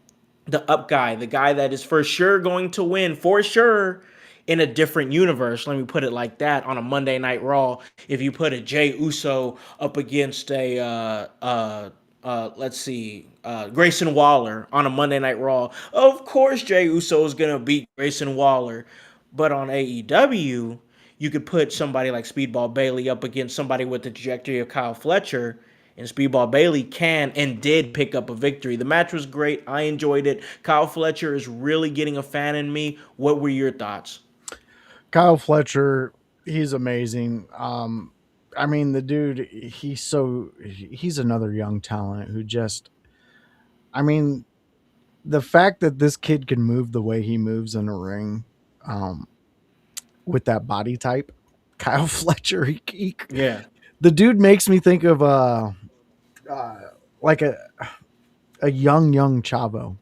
[SPEAKER 1] the up guy, the guy that is for sure going to win, for sure, in a different universe, let me put it like that, on a Monday Night Raw, if you put a Jay Uso up against a let's see, Grayson Waller on a Monday Night Raw, of course Jay Uso is gonna beat Grayson Waller. But on AEW, you could put somebody like Speedball Bailey up against somebody with the trajectory of Kyle Fletcher, and Speedball Bailey can and did pick up a victory. The match was great. I enjoyed it. Kyle Fletcher is really getting a fan in me. What were your thoughts?
[SPEAKER 2] Kyle Fletcher, he's amazing. I mean, the dude, he's another young talent who just, I mean, the fact that this kid can move the way he moves in a ring, um, with that body type, Kyle Fletcher,
[SPEAKER 1] Yeah.
[SPEAKER 2] the dude makes me think of uh like a young Chavo,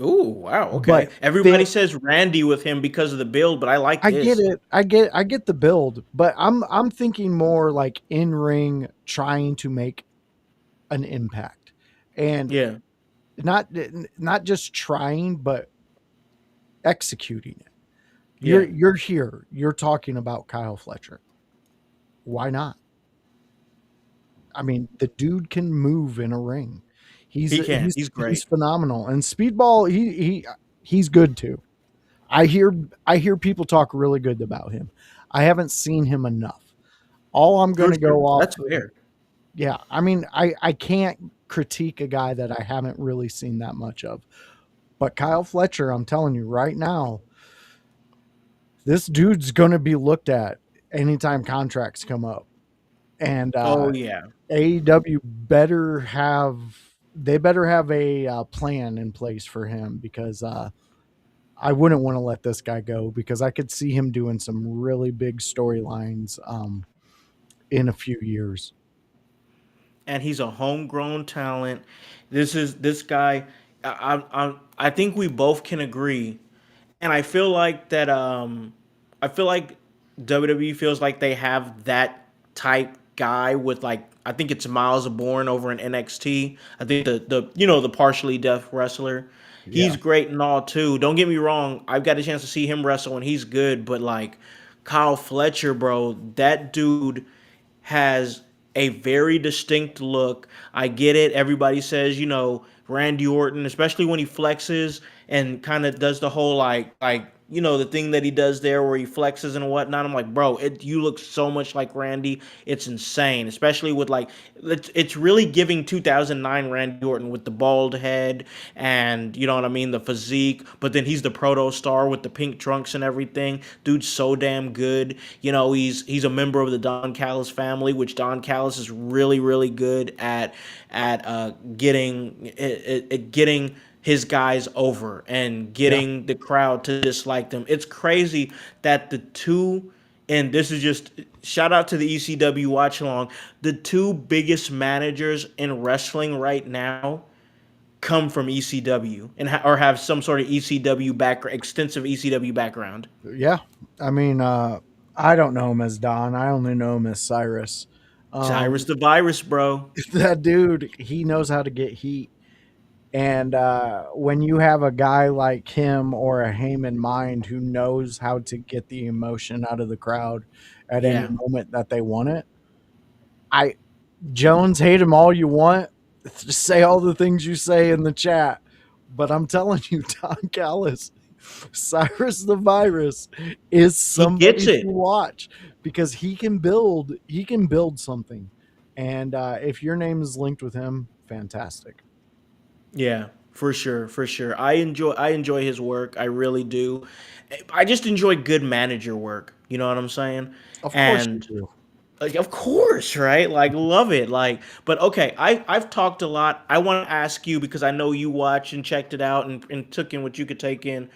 [SPEAKER 1] Ooh, wow.
[SPEAKER 2] but
[SPEAKER 1] Okay. Everybody
[SPEAKER 2] fit.
[SPEAKER 1] says Randy with him because of the build, but I like
[SPEAKER 2] I get
[SPEAKER 1] this.
[SPEAKER 2] it. I get the build, but I'm thinking more like in ring trying to make an impact, and
[SPEAKER 1] Yeah.
[SPEAKER 2] not not just trying but executing it.
[SPEAKER 1] Yeah.
[SPEAKER 2] You're here. You're talking about Kyle Fletcher. Why not? I mean, the dude can move in a ring. He's
[SPEAKER 1] He can.
[SPEAKER 2] he's
[SPEAKER 1] He's
[SPEAKER 2] he's
[SPEAKER 1] great.
[SPEAKER 2] phenomenal. And Speedball, he's good too. I hear I hear people talk really good about him. I haven't seen him enough. All I'm
[SPEAKER 1] For
[SPEAKER 2] going to
[SPEAKER 1] sure.
[SPEAKER 2] go off.
[SPEAKER 1] That's fair.
[SPEAKER 2] Yeah, I mean, I can't critique a guy that I haven't really seen that much of. But Kyle Fletcher, I'm telling you right now, this dude's going to be looked at anytime contracts come up. And
[SPEAKER 1] Oh yeah.
[SPEAKER 2] AEW better have a plan in place for him, because I wouldn't want to let this guy go, because I could see him doing some really big storylines in a few years.
[SPEAKER 1] And he's a homegrown talent. This guy. I think we both can agree, and I feel like that. I feel like WWE feels like they have that type guy with like I think it's Miles Bourne over in NXT. I think the partially deaf wrestler.
[SPEAKER 2] Yeah.
[SPEAKER 1] He's great and all too. Don't get me wrong. I've got a chance to see him wrestle and he's good, but like Kyle Fletcher, bro, that dude has a very distinct look. I get it. Everybody says, Randy Orton, especially when he flexes and kind of does the whole the thing that he does there where he flexes and whatnot. I'm like, bro, you look so much like Randy. It's insane, especially with like, it's really giving 2009 Randy Orton with the bald head and you know what I mean, the physique. But then he's the proto star with the pink trunks and everything. Dude's so damn good. He's a member of the Don Callis family, which Don Callis is really really good at getting his guys over and
[SPEAKER 2] Yeah.
[SPEAKER 1] getting the crowd to dislike them. It's crazy that the two, and this is just shout out to the ECW watch along, the two biggest managers in wrestling right now come from ECW and or have some sort of ECW background, extensive ECW background.
[SPEAKER 2] Yeah. I mean, I don't know him as Don. I only know him as Cyrus.
[SPEAKER 1] Cyrus the Virus, bro.
[SPEAKER 2] That dude, he knows how to get heat. And when you have a guy like him or a Heyman Mind who knows how to get the emotion out of the crowd at any
[SPEAKER 1] Yeah.
[SPEAKER 2] moment that they want it, I Jones, hate him all you want. Just say all the things you say in the chat. But I'm telling you, Don Callis, Cyrus the Virus is
[SPEAKER 1] He
[SPEAKER 2] somebody
[SPEAKER 1] gets
[SPEAKER 2] to
[SPEAKER 1] it.
[SPEAKER 2] watch, because he can build something. And if your name is linked with him, fantastic.
[SPEAKER 1] Yeah, for sure, for sure. I enjoy his work. I really do. I just enjoy good manager work. You know what I'm saying?
[SPEAKER 2] Of course you
[SPEAKER 1] And
[SPEAKER 2] do.
[SPEAKER 1] like, of course, right? Like, love it. Like, but okay, I've talked a lot. I want to ask you because I know you watched and checked it out and took in what you could take in.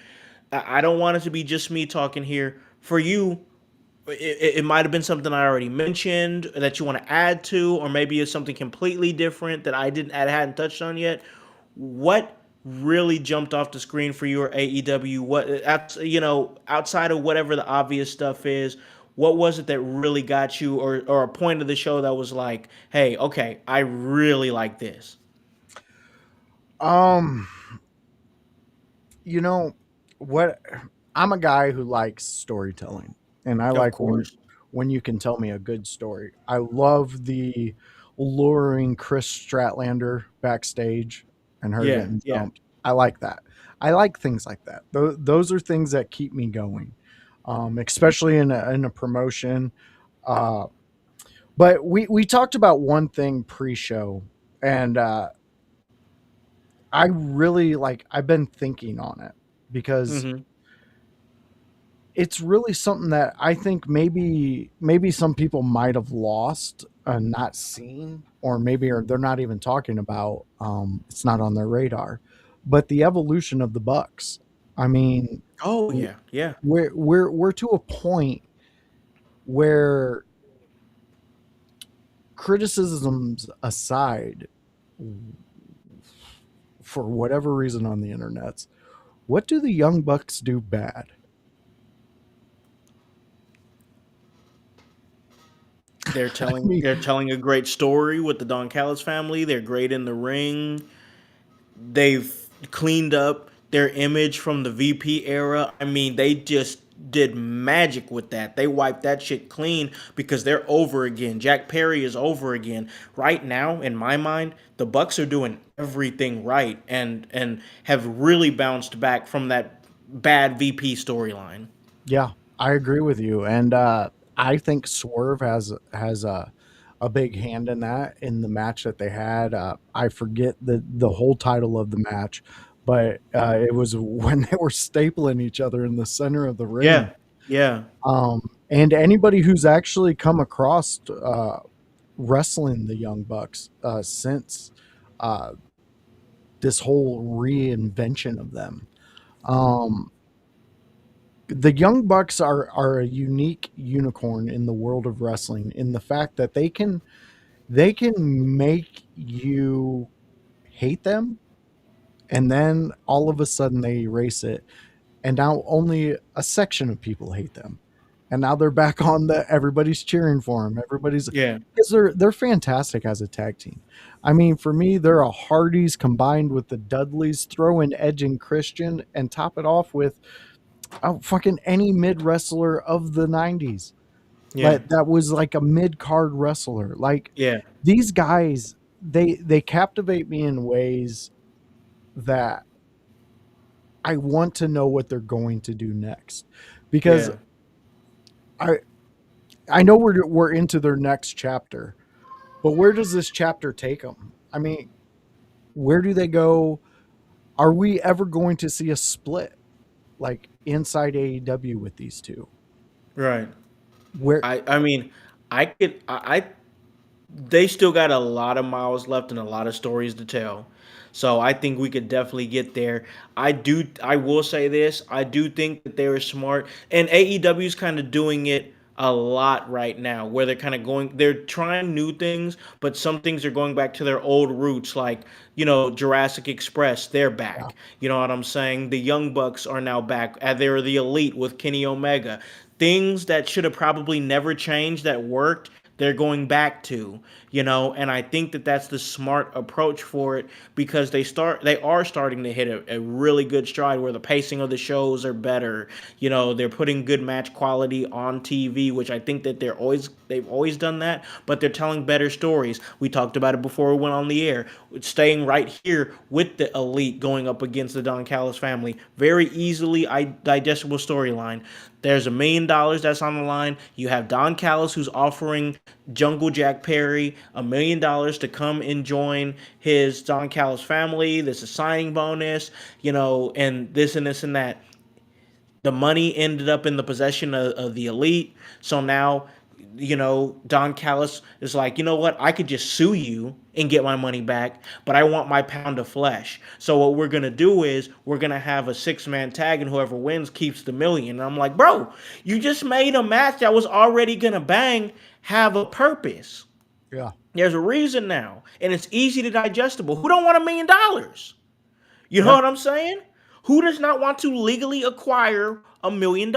[SPEAKER 1] I don't want it to be just me talking here. For you, it might have been something I already mentioned that you want to add to, or maybe it's something completely different that I hadn't touched on yet. What really jumped off the screen for you or AEW? Outside of whatever the obvious stuff is, what was it that really got you, or a point of the show that was like, hey, okay, I really like this.
[SPEAKER 2] Um, you know what? I'm a guy who likes storytelling, and I
[SPEAKER 1] Of
[SPEAKER 2] like
[SPEAKER 1] course.
[SPEAKER 2] when you can tell me a good story. I love the luring Chris Stratlander backstage and her
[SPEAKER 1] Yeah,
[SPEAKER 2] getting
[SPEAKER 1] yeah.
[SPEAKER 2] jumped. I like that. I like things like that. Those are things that keep me going, especially in a promotion. Uh, but we talked about one thing pre-show, and I really like. I've been thinking on it, because
[SPEAKER 1] Mm-hmm.
[SPEAKER 2] it's really something that I think maybe some people might have lost and not seen, or maybe they're not even talking about. It's not on their radar, but the evolution of the Bucks. I mean,
[SPEAKER 1] Oh yeah, yeah.
[SPEAKER 2] we're to a point where, criticisms aside, for whatever reason on the internets, what do the Young Bucks do bad?
[SPEAKER 1] They're
[SPEAKER 2] I
[SPEAKER 1] telling
[SPEAKER 2] mean,
[SPEAKER 1] they're telling a great story with the Don Callis family. They're great in the ring. They've cleaned up their image from the VP era. I mean, they just did magic with that. They wiped that shit clean because they're over again. Jack Perry is over again. Right now, in my mind, the Bucks are doing everything right and have really bounced back from that bad VP storyline.
[SPEAKER 2] yeah, I agree with you, and I think Swerve has a big hand in that, in the match that they had. I forget the whole title of the match, but it was when they were stapling each other in the center of the ring.
[SPEAKER 1] Yeah. Yeah.
[SPEAKER 2] And anybody who's actually come across wrestling the Young Bucks since uh, this whole reinvention of them. Um, the Young Bucks are a unique unicorn in the world of wrestling in the fact that they can make you hate them, and then all of a sudden they erase it, and now only a section of people hate them, and now they're back on the everybody's cheering for them. Everybody's
[SPEAKER 1] Yeah.
[SPEAKER 2] because they're fantastic as a tag team. I mean, for me, they're a Hardys combined with the Dudleys. Throw in Edge and Christian, and top it off with fucking any mid wrestler of the '90s.
[SPEAKER 1] Yeah.
[SPEAKER 2] Like that was like a mid card wrestler. Like
[SPEAKER 1] Yeah.
[SPEAKER 2] these guys, they captivate me in ways that I want to know what they're going to do next, because
[SPEAKER 1] Yeah.
[SPEAKER 2] I I know we're into their next chapter, but where does this chapter take them? I mean, where do they go? Are we ever going to see a split like inside AEW with these two?
[SPEAKER 1] Right.
[SPEAKER 2] Where
[SPEAKER 1] I mean, I could I they still got a lot of miles left and a lot of stories to tell. So I think we could definitely get there. I will say this. I do think that they were smart. And AEW is kind of doing it a lot right now where they're trying new things, but some things are going back to their old roots, like, Jurassic Express, they're
[SPEAKER 2] yeah,
[SPEAKER 1] back. You know what I'm saying? The Young Bucks are now back. They're the Elite with Kenny Omega. Things that should have probably never changed that worked, they're going back to, and I think that that's the smart approach for it, because they are starting to hit a really good stride where the pacing of the shows are better. They're putting good match quality on TV, which I think that they've always done that, but they're telling better stories. We talked about it before we went on the air. Staying right here with the Elite going up against the Don Callis family, very easily digestible storyline. There's $1 million that's on the line. You have Don Callis, who's offering Jungle Jack Perry $1 million to come and join his Don Callis family. There's a signing bonus, and this and this and that. The money ended up in the possession of the Elite. So now, Don Callis is like, you know what? I could just sue you and get my money back, but I want my pound of flesh. So what we're gonna do is we're gonna have a 6-man tag, and whoever wins keeps the million. And I'm like, bro, you just made a match that was already gonna bang have a purpose.
[SPEAKER 2] yeah,
[SPEAKER 1] There's a reason now, and it's easy to digestible. Who don't want $1 million? You know
[SPEAKER 2] yeah.
[SPEAKER 1] what I'm saying? Who does not want to legally acquire $1 million?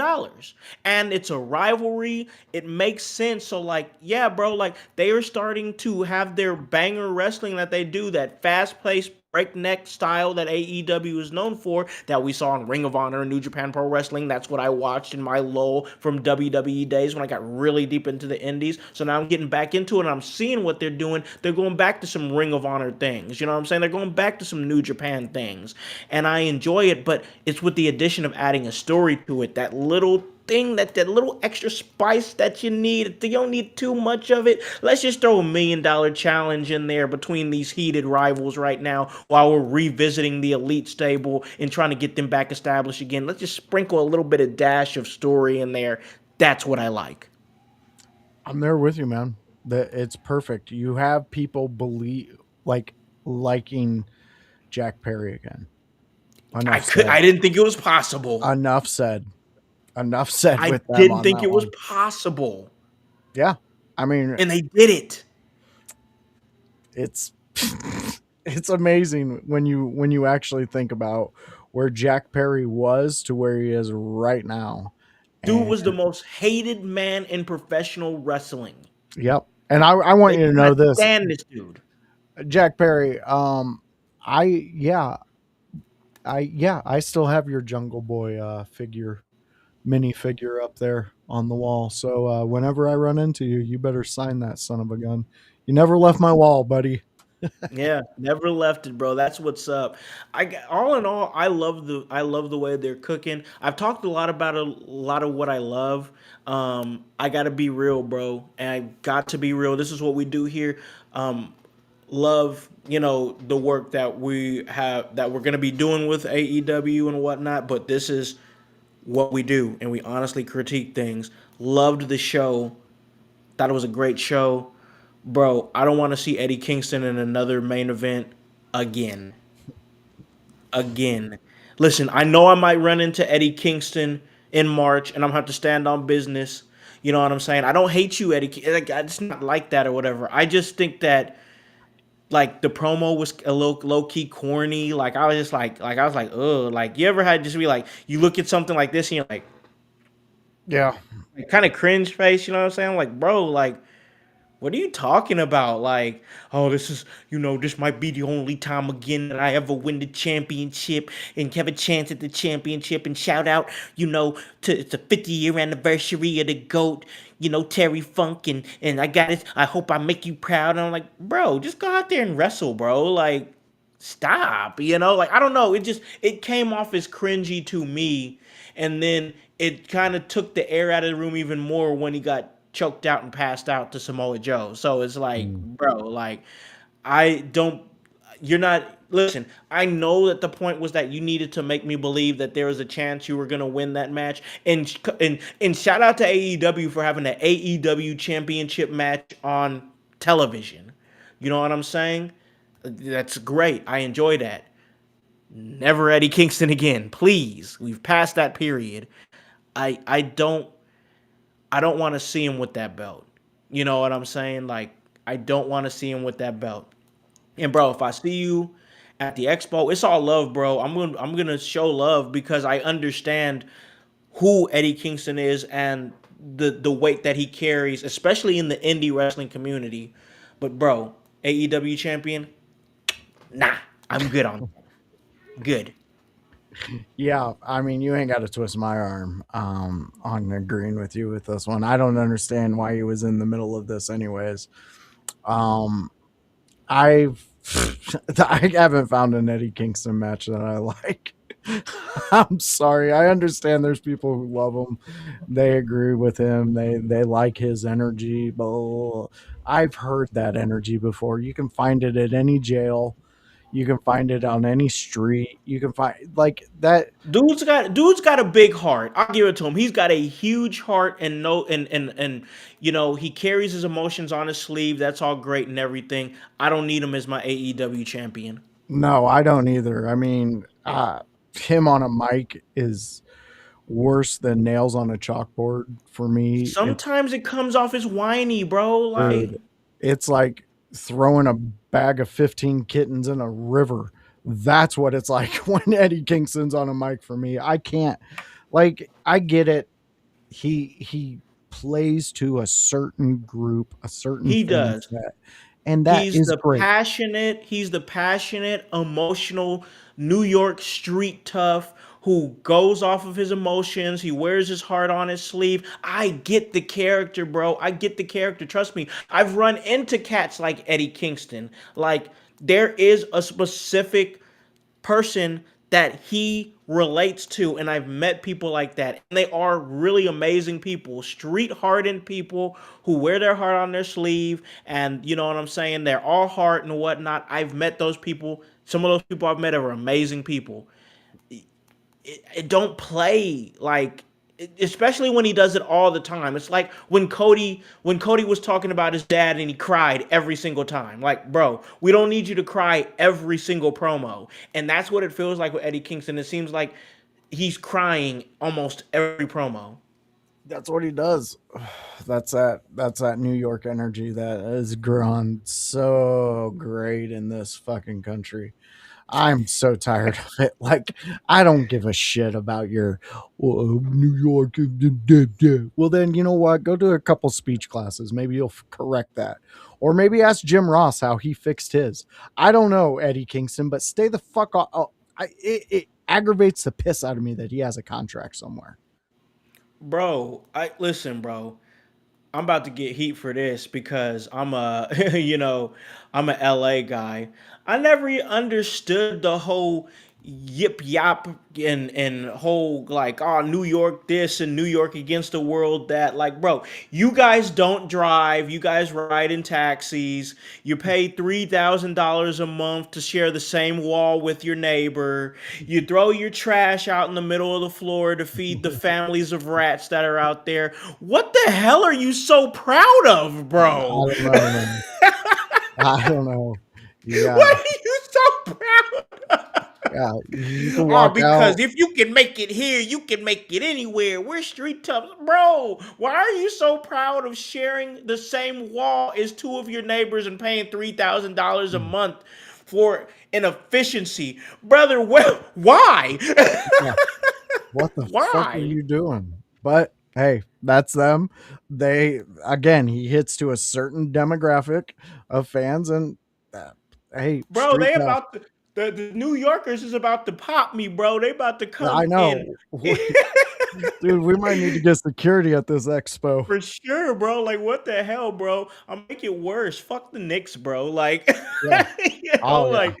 [SPEAKER 1] And it's a rivalry. It makes sense. So, like, yeah, bro, like they are starting to have their banger wrestling that they do, that fast paced, breakneck style that AEW is known for, that we saw in Ring of Honor and New Japan Pro Wrestling. That's what I watched in my lull from WWE days when I got really deep into the indies. So now I'm getting back into it and I'm seeing what they're doing. They're going back to some Ring of Honor things. You know what I'm saying? They're going back to some New Japan things. And I enjoy it, but it's with the addition of adding a story to it. That little thing, that little extra spice that you need. You don't need too much of it. Let's just throw $1 million challenge in there between these heated rivals right now while we're revisiting the Elite stable and trying to get them back established again. Let's just sprinkle a little bit of dash of story in there. That's what I like.
[SPEAKER 2] I'm there with you, man. That it's perfect. You have people believe liking Jack Perry again. Enough said.
[SPEAKER 1] I didn't think it was possible.
[SPEAKER 2] Enough said. Enough said
[SPEAKER 1] I
[SPEAKER 2] with them
[SPEAKER 1] didn't
[SPEAKER 2] on
[SPEAKER 1] think
[SPEAKER 2] that
[SPEAKER 1] it was
[SPEAKER 2] one.
[SPEAKER 1] possible.
[SPEAKER 2] Yeah. I mean,
[SPEAKER 1] And they did it.
[SPEAKER 2] it's it's amazing when you actually think about where Jack Perry was to where he is right now.
[SPEAKER 1] Dude
[SPEAKER 2] And
[SPEAKER 1] was the most hated man in professional wrestling.
[SPEAKER 2] yep. And I want
[SPEAKER 1] They
[SPEAKER 2] you to
[SPEAKER 1] could
[SPEAKER 2] know
[SPEAKER 1] not
[SPEAKER 2] this,
[SPEAKER 1] stand this dude.
[SPEAKER 2] Jack Perry. I yeah, I still have your Jungle Boy mini figure up there on the wall. So whenever I run into you, you better sign that son of a gun. You never left my wall, buddy.
[SPEAKER 1] Yeah, never left it, bro. That's what's up. All in all, I love the way they're cooking. I've talked a lot about a lot of what I love. I gotta be real, bro, and I got to be real. This is what we do here. Love, the work that we're gonna be doing with AEW and whatnot. But this is what we do and we honestly critique things. Loved the show. Thought it was a great show. Bro, I don't want to see Eddie Kingston in another main event again. Again. Listen, I know I might run into Eddie Kingston in March and I'm gonna have to stand on business. You know what I'm saying? I don't hate you, Eddie. Like, it's not like that or whatever. I just think that like the promo was a little low key corny. Like I was just like I was like, oh, like you ever had just be like you look at something like this and you're
[SPEAKER 2] Yeah.
[SPEAKER 1] like kind of cringe face, you know what I'm saying? Like, bro, like what are you talking about? Like, oh, this is, this might be the only time again that I ever win the championship and have a chance at the championship. And shout out, to it's the 50-year anniversary of the GOAT, Terry Funk. And I got it. I hope I make you proud. And I'm like, bro, just go out there and wrestle, bro. Like, stop, like I don't know, it came off as cringy to me, and then it kind of took the air out of the room even more when he got choked out and passed out to Samoa Joe. So it's like,
[SPEAKER 2] Mm.
[SPEAKER 1] bro, like I don't you're not listen, I know that the point was that you needed to make me believe that there was a chance you were going to win that match, and shout out to AEW for having an AEW championship match on television. You know what I'm saying? That's great. I enjoy that. Never Eddie Kingston again, please. We've passed that period. I don't want to see him with that belt. You know what I'm saying? Like I don't want to see him with that belt. And bro, if I see you at the expo, it's all love, bro. I'm gonna show love because I understand who Eddie Kingston is and the weight that he carries, especially in the indie wrestling community. But bro, AEW champion, nah, I'm good on that. Good.
[SPEAKER 2] Yeah, I mean, you ain't got to twist my arm on agreeing with you with this one. I don't understand why he was in the middle of this, anyways. Um, I've I haven't found an Eddie Kingston match that I like. I'm sorry. I understand there's people who love him. They agree with him. They like his energy. But I've heard that energy before. You can find it at any jail. You can find it on any street. You can find like that.
[SPEAKER 1] Dude's got a big heart. I'll give it to him. He's got a huge heart and no and he carries his emotions on his sleeve. That's all great and everything. I don't need him as my AEW champion.
[SPEAKER 2] No, I don't either. I mean, him on a mic is worse than nails on a chalkboard for me.
[SPEAKER 1] Sometimes it comes off as whiny, bro. Like
[SPEAKER 2] Dude, it's like throwing a bag of 15 kittens in a river. That's what it's like when Eddie Kingston's on a mic for me. I can't, like, I get it. He plays to a certain group, a certain
[SPEAKER 1] he
[SPEAKER 2] fan
[SPEAKER 1] does.
[SPEAKER 2] set, and that is great.
[SPEAKER 1] He's the passionate, emotional New York street tough who goes off of his emotions. He wears his heart on his sleeve. I get the character, bro. I get the character. Trust me. I've run into cats like Eddie Kingston. Like there is a specific person that he relates to, and I've met people like that, and they are really amazing people, street hardened people who wear their heart on their sleeve, and you know what I'm saying, they're all heart and whatnot. I've met those people. Some of those people I've met are amazing people. It don't play like, especially when he does it all the time. It's like when Cody was talking about his dad and he cried every single time. Like, bro, we don't need you to cry every single promo. And that's what it feels like with Eddie Kingston. It seems like he's crying almost every promo.
[SPEAKER 2] That's what he does. That's that New York energy that has grown so great in this fucking country. I'm so tired of it. Like, I don't give a shit about your New York. Well, then, you know what? Go to a couple speech classes. Maybe you'll correct that. Or maybe ask Jim Ross how he fixed his. I don't know, Eddie Kingston, but stay the fuck off. Oh, it aggravates the piss out of me that he has a contract somewhere.
[SPEAKER 1] Bro, I listen, bro. I'm about to get heat for this because I'm a, I'm a LA guy. I never understood the whole, yip yap and whole like, oh, New York this and New York against the world that. Like, bro, you guys don't drive, you guys ride in taxis, you pay $3,000 a month to share the same wall with your neighbor, you throw your trash out in the middle of the floor to feed the families of rats that are out there. What the hell are you so proud of,
[SPEAKER 2] I
[SPEAKER 1] bro?
[SPEAKER 2] don't know, man. I don't know. You got,
[SPEAKER 1] What are you so proud of?
[SPEAKER 2] yeah, you can
[SPEAKER 1] Oh,
[SPEAKER 2] walk
[SPEAKER 1] because
[SPEAKER 2] out.
[SPEAKER 1] if you can make it here, you can make it anywhere. We're street toughs. Bro, why are you so proud of sharing the same wall as two of your neighbors and paying $3,000 a month for an efficiency? Brother, why?
[SPEAKER 2] Yeah, what the fuck are
[SPEAKER 1] Why?
[SPEAKER 2] you doing? But hey, that's them. They again, he hits to a certain demographic of fans, and uh, hey,
[SPEAKER 1] Bro,
[SPEAKER 2] street
[SPEAKER 1] they
[SPEAKER 2] tough.
[SPEAKER 1] about to, the New Yorkers is about to pop me, bro. They about to
[SPEAKER 2] I
[SPEAKER 1] come in.
[SPEAKER 2] know, dude. We might need to get security at this expo.
[SPEAKER 1] For sure, bro. Like, what the hell, bro? I'll make it worse. Fuck the Knicks, bro. Like,
[SPEAKER 2] Yeah. Oh yeah.
[SPEAKER 1] like,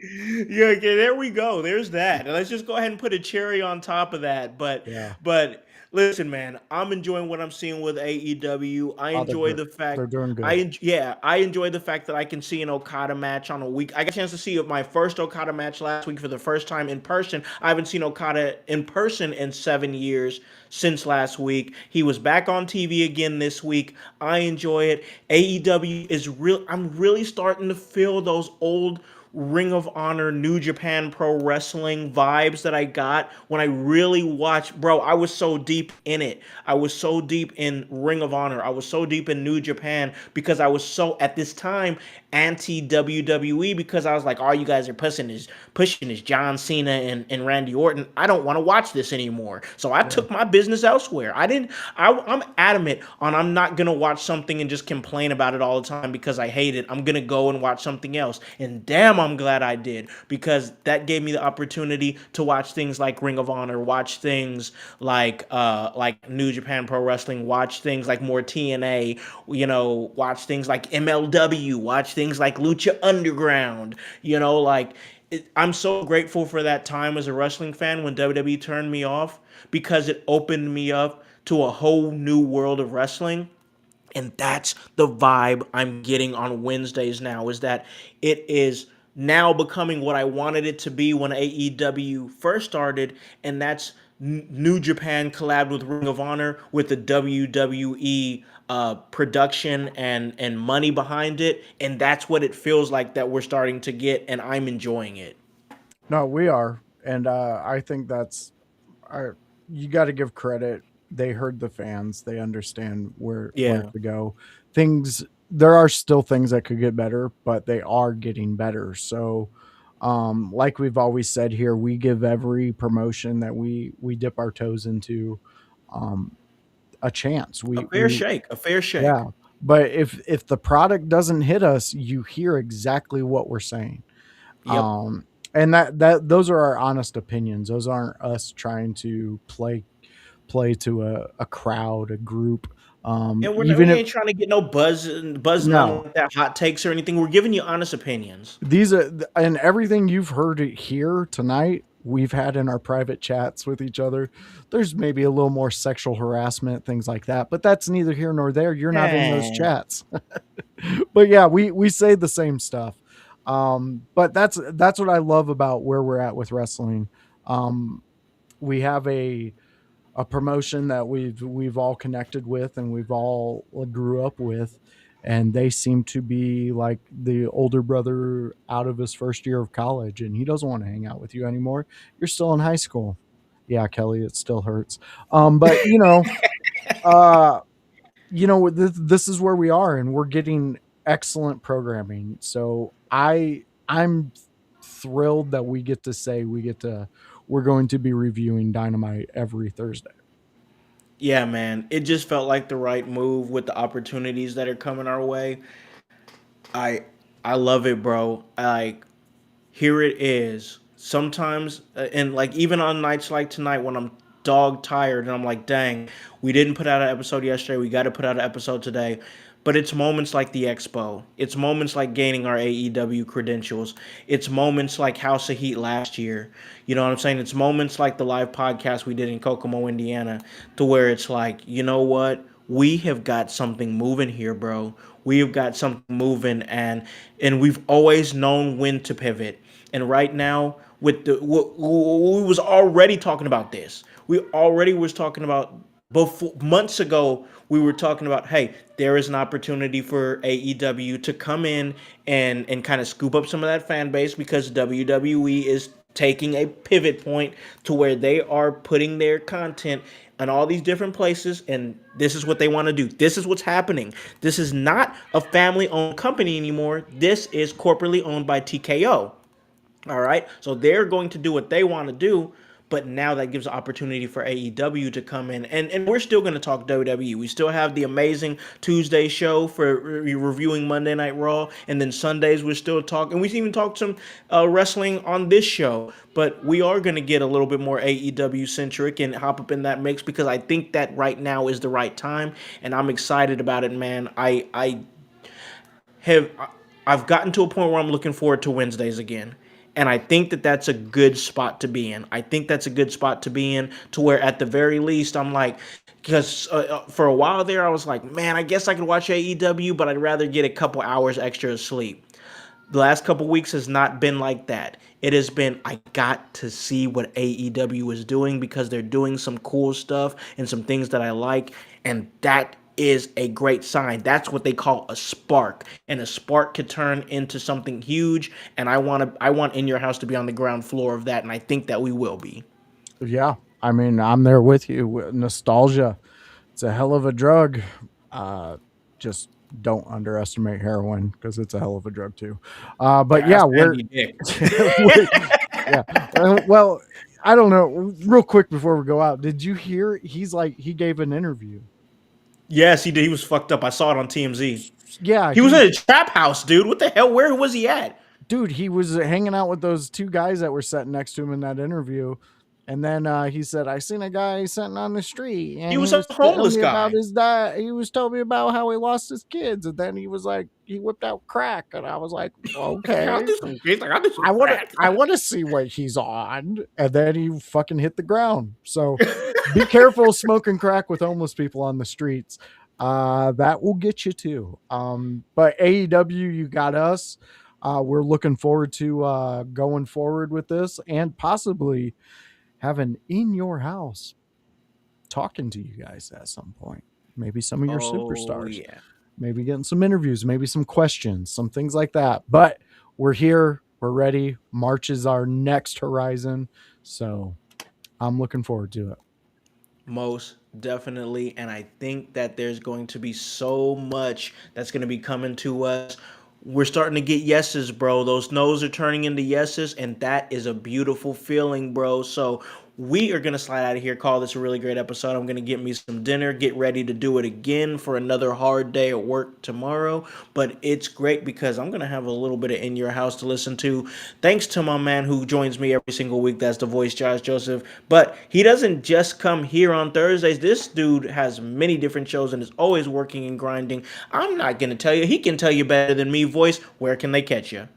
[SPEAKER 1] yeah, okay, there we go. There's that. And let's just go ahead and put a cherry on top of that.
[SPEAKER 2] Yeah.
[SPEAKER 1] But listen, man, I'm enjoying what I'm seeing with AEW. I
[SPEAKER 2] Oh, they're
[SPEAKER 1] enjoy
[SPEAKER 2] good.
[SPEAKER 1] the
[SPEAKER 2] They're
[SPEAKER 1] fact
[SPEAKER 2] doing good.
[SPEAKER 1] yeah, I enjoy the fact that I can see an Okada match on a week. I got a chance to see my first Okada match last week for the first time in person. I haven't seen Okada in person in 7 years since last week. He was back on TV again this week. I enjoy it. AEW is real. I'm really starting to feel those old Ring of Honor, New Japan Pro Wrestling vibes that I got when I really watched. Bro, I was so deep in it. I was so deep in Ring of Honor. I was so deep in New Japan because I was so, at this time, anti WWE because I was like, all you guys are pushing is John Cena and Randy Orton. I don't want to watch this anymore. So I
[SPEAKER 2] Yeah.
[SPEAKER 1] took my business elsewhere. I didn't. I'm adamant on I'm not gonna watch something and just complain about it all the time because I hate it. I'm gonna go and watch something else. And damn, I'm glad I did because that gave me the opportunity to watch things like Ring of Honor, watch things like New Japan Pro Wrestling, watch things like more TNA, watch things like MLW, watch things like Lucha Underground, like I'm so grateful for that time as a wrestling fan when WWE turned me off because it opened me up to a whole new world of wrestling. And that's the vibe I'm getting on Wednesdays now, is that it is now becoming what I wanted it to be when AEW first started, and that's New Japan collabed with Ring of Honor with the WWE production and money behind it, and that's what it feels like that we're starting to get, and I'm enjoying it.
[SPEAKER 2] No, we are, and I think that's I, you got to give credit. They heard the fans. They understand where
[SPEAKER 1] Yeah.
[SPEAKER 2] to go. Things There are still things that could get better, but they are getting better. So, like we've always said here, we give every promotion that we dip our toes into um, a chance.
[SPEAKER 1] A fair
[SPEAKER 2] We
[SPEAKER 1] shake, a fair shake.
[SPEAKER 2] Yeah, but if the product doesn't hit us, you hear exactly what we're saying.
[SPEAKER 1] Yep.
[SPEAKER 2] And that those are our honest opinions. Those aren't us trying to play to a crowd, a group.
[SPEAKER 1] And
[SPEAKER 2] Even
[SPEAKER 1] we
[SPEAKER 2] if
[SPEAKER 1] ain't trying to get no buzzing on
[SPEAKER 2] no,
[SPEAKER 1] like that hot takes or anything. We're giving you honest opinions.
[SPEAKER 2] these are and everything you've heard here tonight, we've had in our private chats with each other. There's maybe a little more sexual harassment, things like that, but that's neither here nor there. You're not in those
[SPEAKER 1] Eh.
[SPEAKER 2] chats. But yeah, we say the same stuff. But that's what I love about where we're at with wrestling. Um, we have a promotion that we've all connected with and we've all grew up with, and they seem to be like the older brother out of his first year of college, and he doesn't want to hang out with you anymore. You're still in high school. Yeah, Kelly, it still hurts. But uh this is where we are, and we're getting excellent programming. So I'm thrilled that we're going to be reviewing Dynamite every Thursday.
[SPEAKER 1] Yeah, man. It just felt like the right move with the opportunities that are coming our way. I I love it, bro. Like, here it is. Sometimes, and like even on nights like tonight when I'm dog tired and I'm like, dang, we didn't put out an episode yesterday. We got to put out an episode today. But it's moments like the expo. It's moments like gaining our AEW credentials. It's moments like House of Heat last year. You know what I'm saying? It's moments like the live podcast we did in Kokomo, Indiana, to where it's like, you know what? We have got something moving here, bro. We have got something moving, and we've always known when to pivot. And right now, with we was already talking about this. We already was talking about before months ago. We were talking about, hey, there is an opportunity for AEW to come in and kind of scoop up some of that fan base because WWE is taking a pivot point to where they are putting their content in all these different places, and this is what they want to do. This is what's happening. This is not a family owned company anymore. This is corporately owned by TKO. All right. So they're going to do what they want to do. But now that gives an opportunity for AEW to come in. And we're still going to talk WWE. We still have the amazing Tuesday show for reviewing Monday Night Raw. And then Sundays, we're still talking. We even talked some wrestling on this show. But we are going to get a little bit more AEW centric and hop up in that mix because I think that right now is the right time. And I'm excited about it, man. Have I've gotten to a point where I'm looking forward to Wednesdays again. And I think that that's a good spot to be in. I think that's a good spot to be in to where at the very least I'm like, because for a while there I was like, man, I guess I could watch AEW, but I'd rather get a couple hours extra of sleep. The last couple weeks has not been like that. It has been, I got to see what AEW is doing because they're doing some cool stuff and some things that I like. And that is a great sign. That's what they call a spark. And a spark could turn into something huge. And I want In Your House to be on the ground floor of that. And I think that we will be.
[SPEAKER 2] Yeah, I mean, I'm there with you. Nostalgia, it's a hell of a drug. Uh, just don't underestimate heroin because it's a hell of a drug too. But yeah,
[SPEAKER 1] Ask
[SPEAKER 2] we're,
[SPEAKER 1] Andy Dick.
[SPEAKER 2] we're yeah. Well, I don't know. Real quick before we go out, did you hear? He gave an interview.
[SPEAKER 1] Yes, he did. He was fucked up. I saw it on TMZ.
[SPEAKER 2] Yeah,
[SPEAKER 1] He was in a trap house, dude. What the hell? Where was he at?
[SPEAKER 2] dude, he was hanging out with those two guys that were sitting next to him in that interview. And then he said, I seen a guy sitting on the street and
[SPEAKER 1] He
[SPEAKER 2] he
[SPEAKER 1] was a
[SPEAKER 2] was telling
[SPEAKER 1] homeless
[SPEAKER 2] me about
[SPEAKER 1] guy.
[SPEAKER 2] his dad. He was telling me about how he lost his kids. And then he was like, he whipped out crack. And I was like,
[SPEAKER 1] I'll
[SPEAKER 2] okay,
[SPEAKER 1] do some. He's like, I'll do some
[SPEAKER 2] I want to,
[SPEAKER 1] crack.
[SPEAKER 2] I want to see what he's on. And then he fucking hit the ground. So be careful smoking crack with homeless people on the streets. That will get you too. But AEW, you got us. We're looking forward to going forward with this and possibly having In Your House talking to you guys at some point. Maybe some of your
[SPEAKER 1] Oh
[SPEAKER 2] superstars,
[SPEAKER 1] yeah.
[SPEAKER 2] maybe getting some interviews, maybe some questions, some things like that. But we're here, we're ready. March is our next horizon. So I'm looking forward to it.
[SPEAKER 1] Most definitely. And I think that there's going to be so much that's going to be coming to us. We're starting to get yeses, bro. Those no's are turning into yeses, and that is a beautiful feeling, bro. So we are going to slide out of here, call this a really great episode. I'm going to get me some dinner, get ready to do it again for another hard day at work tomorrow. But it's great because I'm going to have a little bit of In Your House to listen to. Thanks to my man who joins me every single week. That's the voice, Josh Joseph. But he doesn't just come here on Thursdays. This dude has many different shows and is always working and grinding. I'm not going to tell you. He can tell you better than me, voice. Where can they catch you?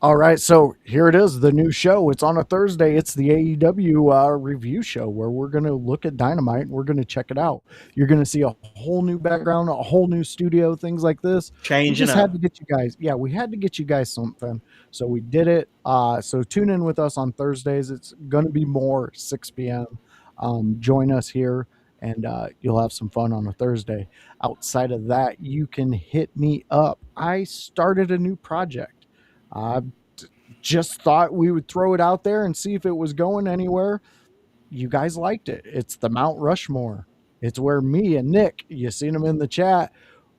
[SPEAKER 2] All right, so here it is, the new show. It's on a Thursday. It's the AEW review show where we're going to look at Dynamite and we're going to check it out. You're going to see a whole new background, a whole new studio, things like this. We
[SPEAKER 1] Changing
[SPEAKER 2] just
[SPEAKER 1] up.
[SPEAKER 2] had to get you guys, yeah, we had to get you guys something. So we did it. So tune in with us on Thursdays. It's going to be more 6 p.m. Join us here and you'll have some fun on a Thursday. Outside of that, you can hit me up. I started a new project. I just thought we would throw it out there and see if it was going anywhere. You guys liked it. It's the Mount Rushmore. It's where me and Nick, you seen him in the chat,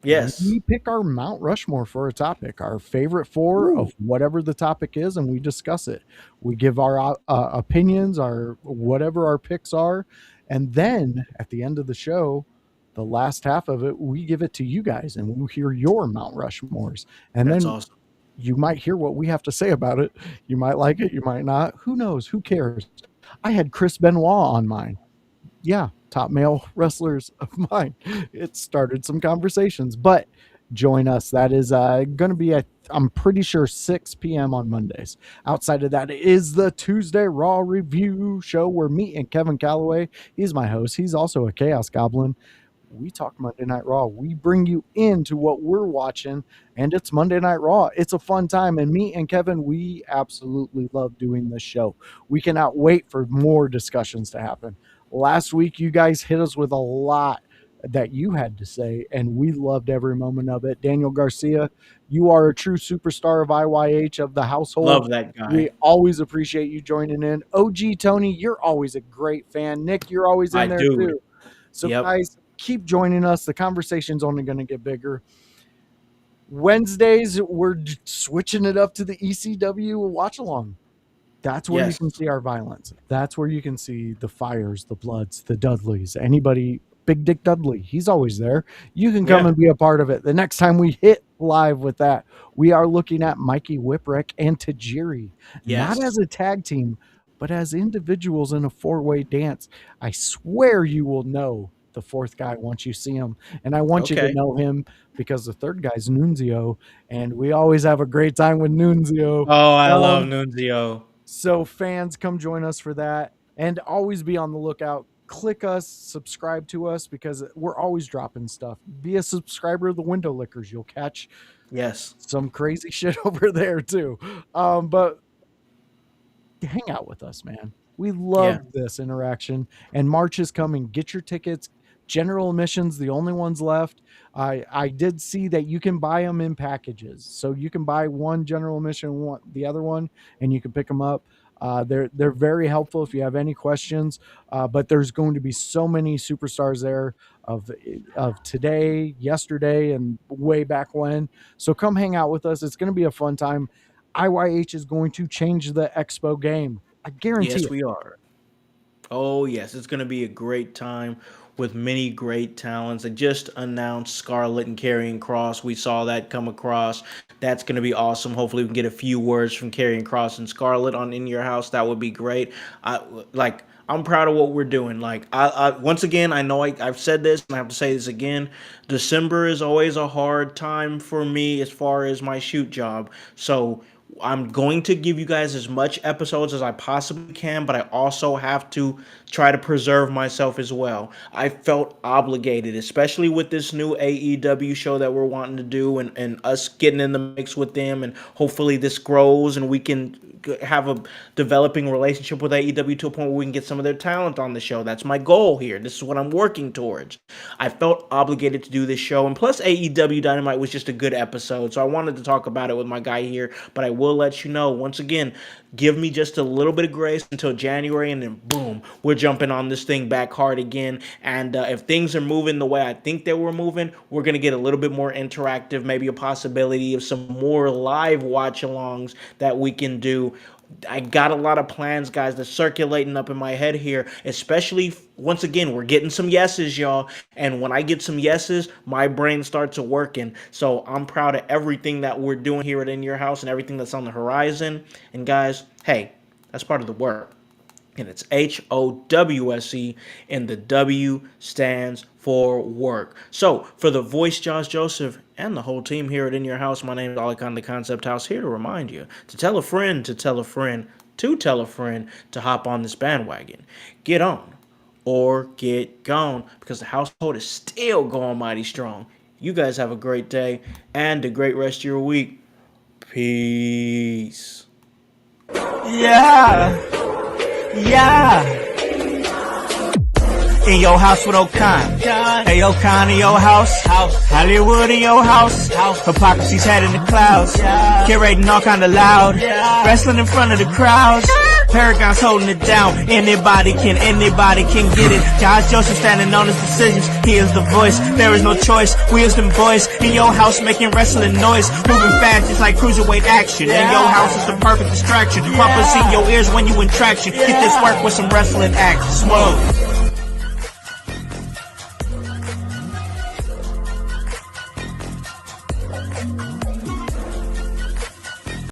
[SPEAKER 1] Yes.
[SPEAKER 2] we pick our Mount Rushmore for a topic, our favorite four of whatever the topic is, and we discuss it. We give our opinions, our whatever our picks are, and then at the end of the show, the last half of it, we give it to you guys, and we'll hear your Mount Rushmores, and
[SPEAKER 1] That's
[SPEAKER 2] then
[SPEAKER 1] awesome.
[SPEAKER 2] you might hear what we have to say about it. You might like it, you might not. Who knows? Who cares? I had Chris Benoit on mine. Yeah, top male wrestlers of mine. It started some conversations, but join us. That is going to be at, I'm pretty sure, 6 p.m. on Mondays. Outside of that is the Tuesday Raw review show where me and Kevin Calloway, he's my host. He's also a Chaos Goblin. We talk Monday Night Raw. We bring you into what we're watching, and it's Monday Night Raw. It's a fun time, and me and Kevin, we absolutely love doing this show. We cannot wait for more discussions to happen. Last week, you guys hit us with a lot that you had to say, and we loved every moment of it. Daniel Garcia, you are a true superstar of IYH, of the household.
[SPEAKER 1] Love that guy.
[SPEAKER 2] We always appreciate you joining in. OG Tony, you're always a great fan. Nick, you're always in there too. So guys, keep joining us. The conversation's only going to get bigger. Wednesdays, we're switching it up to the ECW watch along. That's where you can see our violence. That's where you can see the Fires, the Bloods, the Dudleys, anybody. Big Dick Dudley, he's always there. You can come and be a part of it. The next time we hit live with that, we are looking at Mikey Whipwreck and Tajiri, not as a tag team, but as individuals in a four-way dance. I swear you will know the fourth guy once you see him, and I want you to know him because the third guy's Nunzio, and we always have a great time with Nunzio.
[SPEAKER 1] Oh, I love Nunzio.
[SPEAKER 2] So fans, come join us for that, and always be on the lookout. Click us, subscribe to us, because we're always dropping stuff. Be a subscriber of the Window Lickers. You'll catch some crazy shit over there too. But hang out with us, man. We love this interaction, and March is coming. Get your tickets. General admissions, the only ones left. I did see that you can buy them in packages, so you can buy one general admission, the other one, and you can pick them up. They're very helpful if you have any questions, but there's going to be so many superstars there of today, yesterday, and way back when. So come hang out with us. It's going to be a fun time. IYH is going to change the Expo game. I guarantee it.
[SPEAKER 1] Yes, we are. Oh, yes. It's going to be a great time with many great talents. They just announced Scarlett and Karrion Kross. We saw that come across. That's going to be awesome. Hopefully we can get a few words from Karrion Kross and Scarlett on In Your House. That would be great. I'm proud of what we're doing. Once again, I know I've said this, and I have to say this again. December is always a hard time for me as far as my shoot job. So I'm going to give you guys as much episodes as I possibly can, but I also have to try to preserve myself as well. I felt obligated, especially with this new AEW show that we're wanting to do, and us getting in the mix with them, and hopefully this grows and we can have a developing relationship with AEW to a point where we can get some of their talent on the show. That's my goal here. This is what I'm working towards. I felt obligated to do this show, and plus AEW Dynamite was just a good episode, so I wanted to talk about it with my guy here, but I will let you know, once again, give me just a little bit of grace until January, and then boom, we're jumping on this thing back hard again. And if things are moving the way I think they were moving, we're going to get a little bit more interactive, maybe a possibility of some more live watch-alongs that we can do. I got a lot of plans, guys, that's circulating up in my head here, especially, once again, we're getting some yeses, y'all, and when I get some yeses, my brain starts working. So I'm proud of everything that we're doing here at In Your House and everything that's on the horizon. And guys, hey, that's part of the work. And it's HOWSE, and the W stands for work. So, for the voice, Josh Joseph, and the whole team here at In Your House, my name is Alakon the Concept House, here to remind you to tell a friend to tell a friend to tell a friend to hop on this bandwagon. Get on or get gone, because the household is still going mighty strong. You guys have a great day and a great rest of your week. Peace.
[SPEAKER 6] Yeah. In your house with O'Con. Hey, O'Con in your house. Hollywood in your house. Hypocrisy's head in the clouds. Curating all kind of loud. Wrestling in front of the crowds. Paragon's holding it down. Anybody can get it. Josh Joseph standing on his decisions. He is the voice. There is no choice. We is them boys in your house making wrestling noise. Moving fast just like cruiserweight action. In your house is the perfect distraction. Pumpers in your ears when you in traction. Get this work with some wrestling action. Whoa.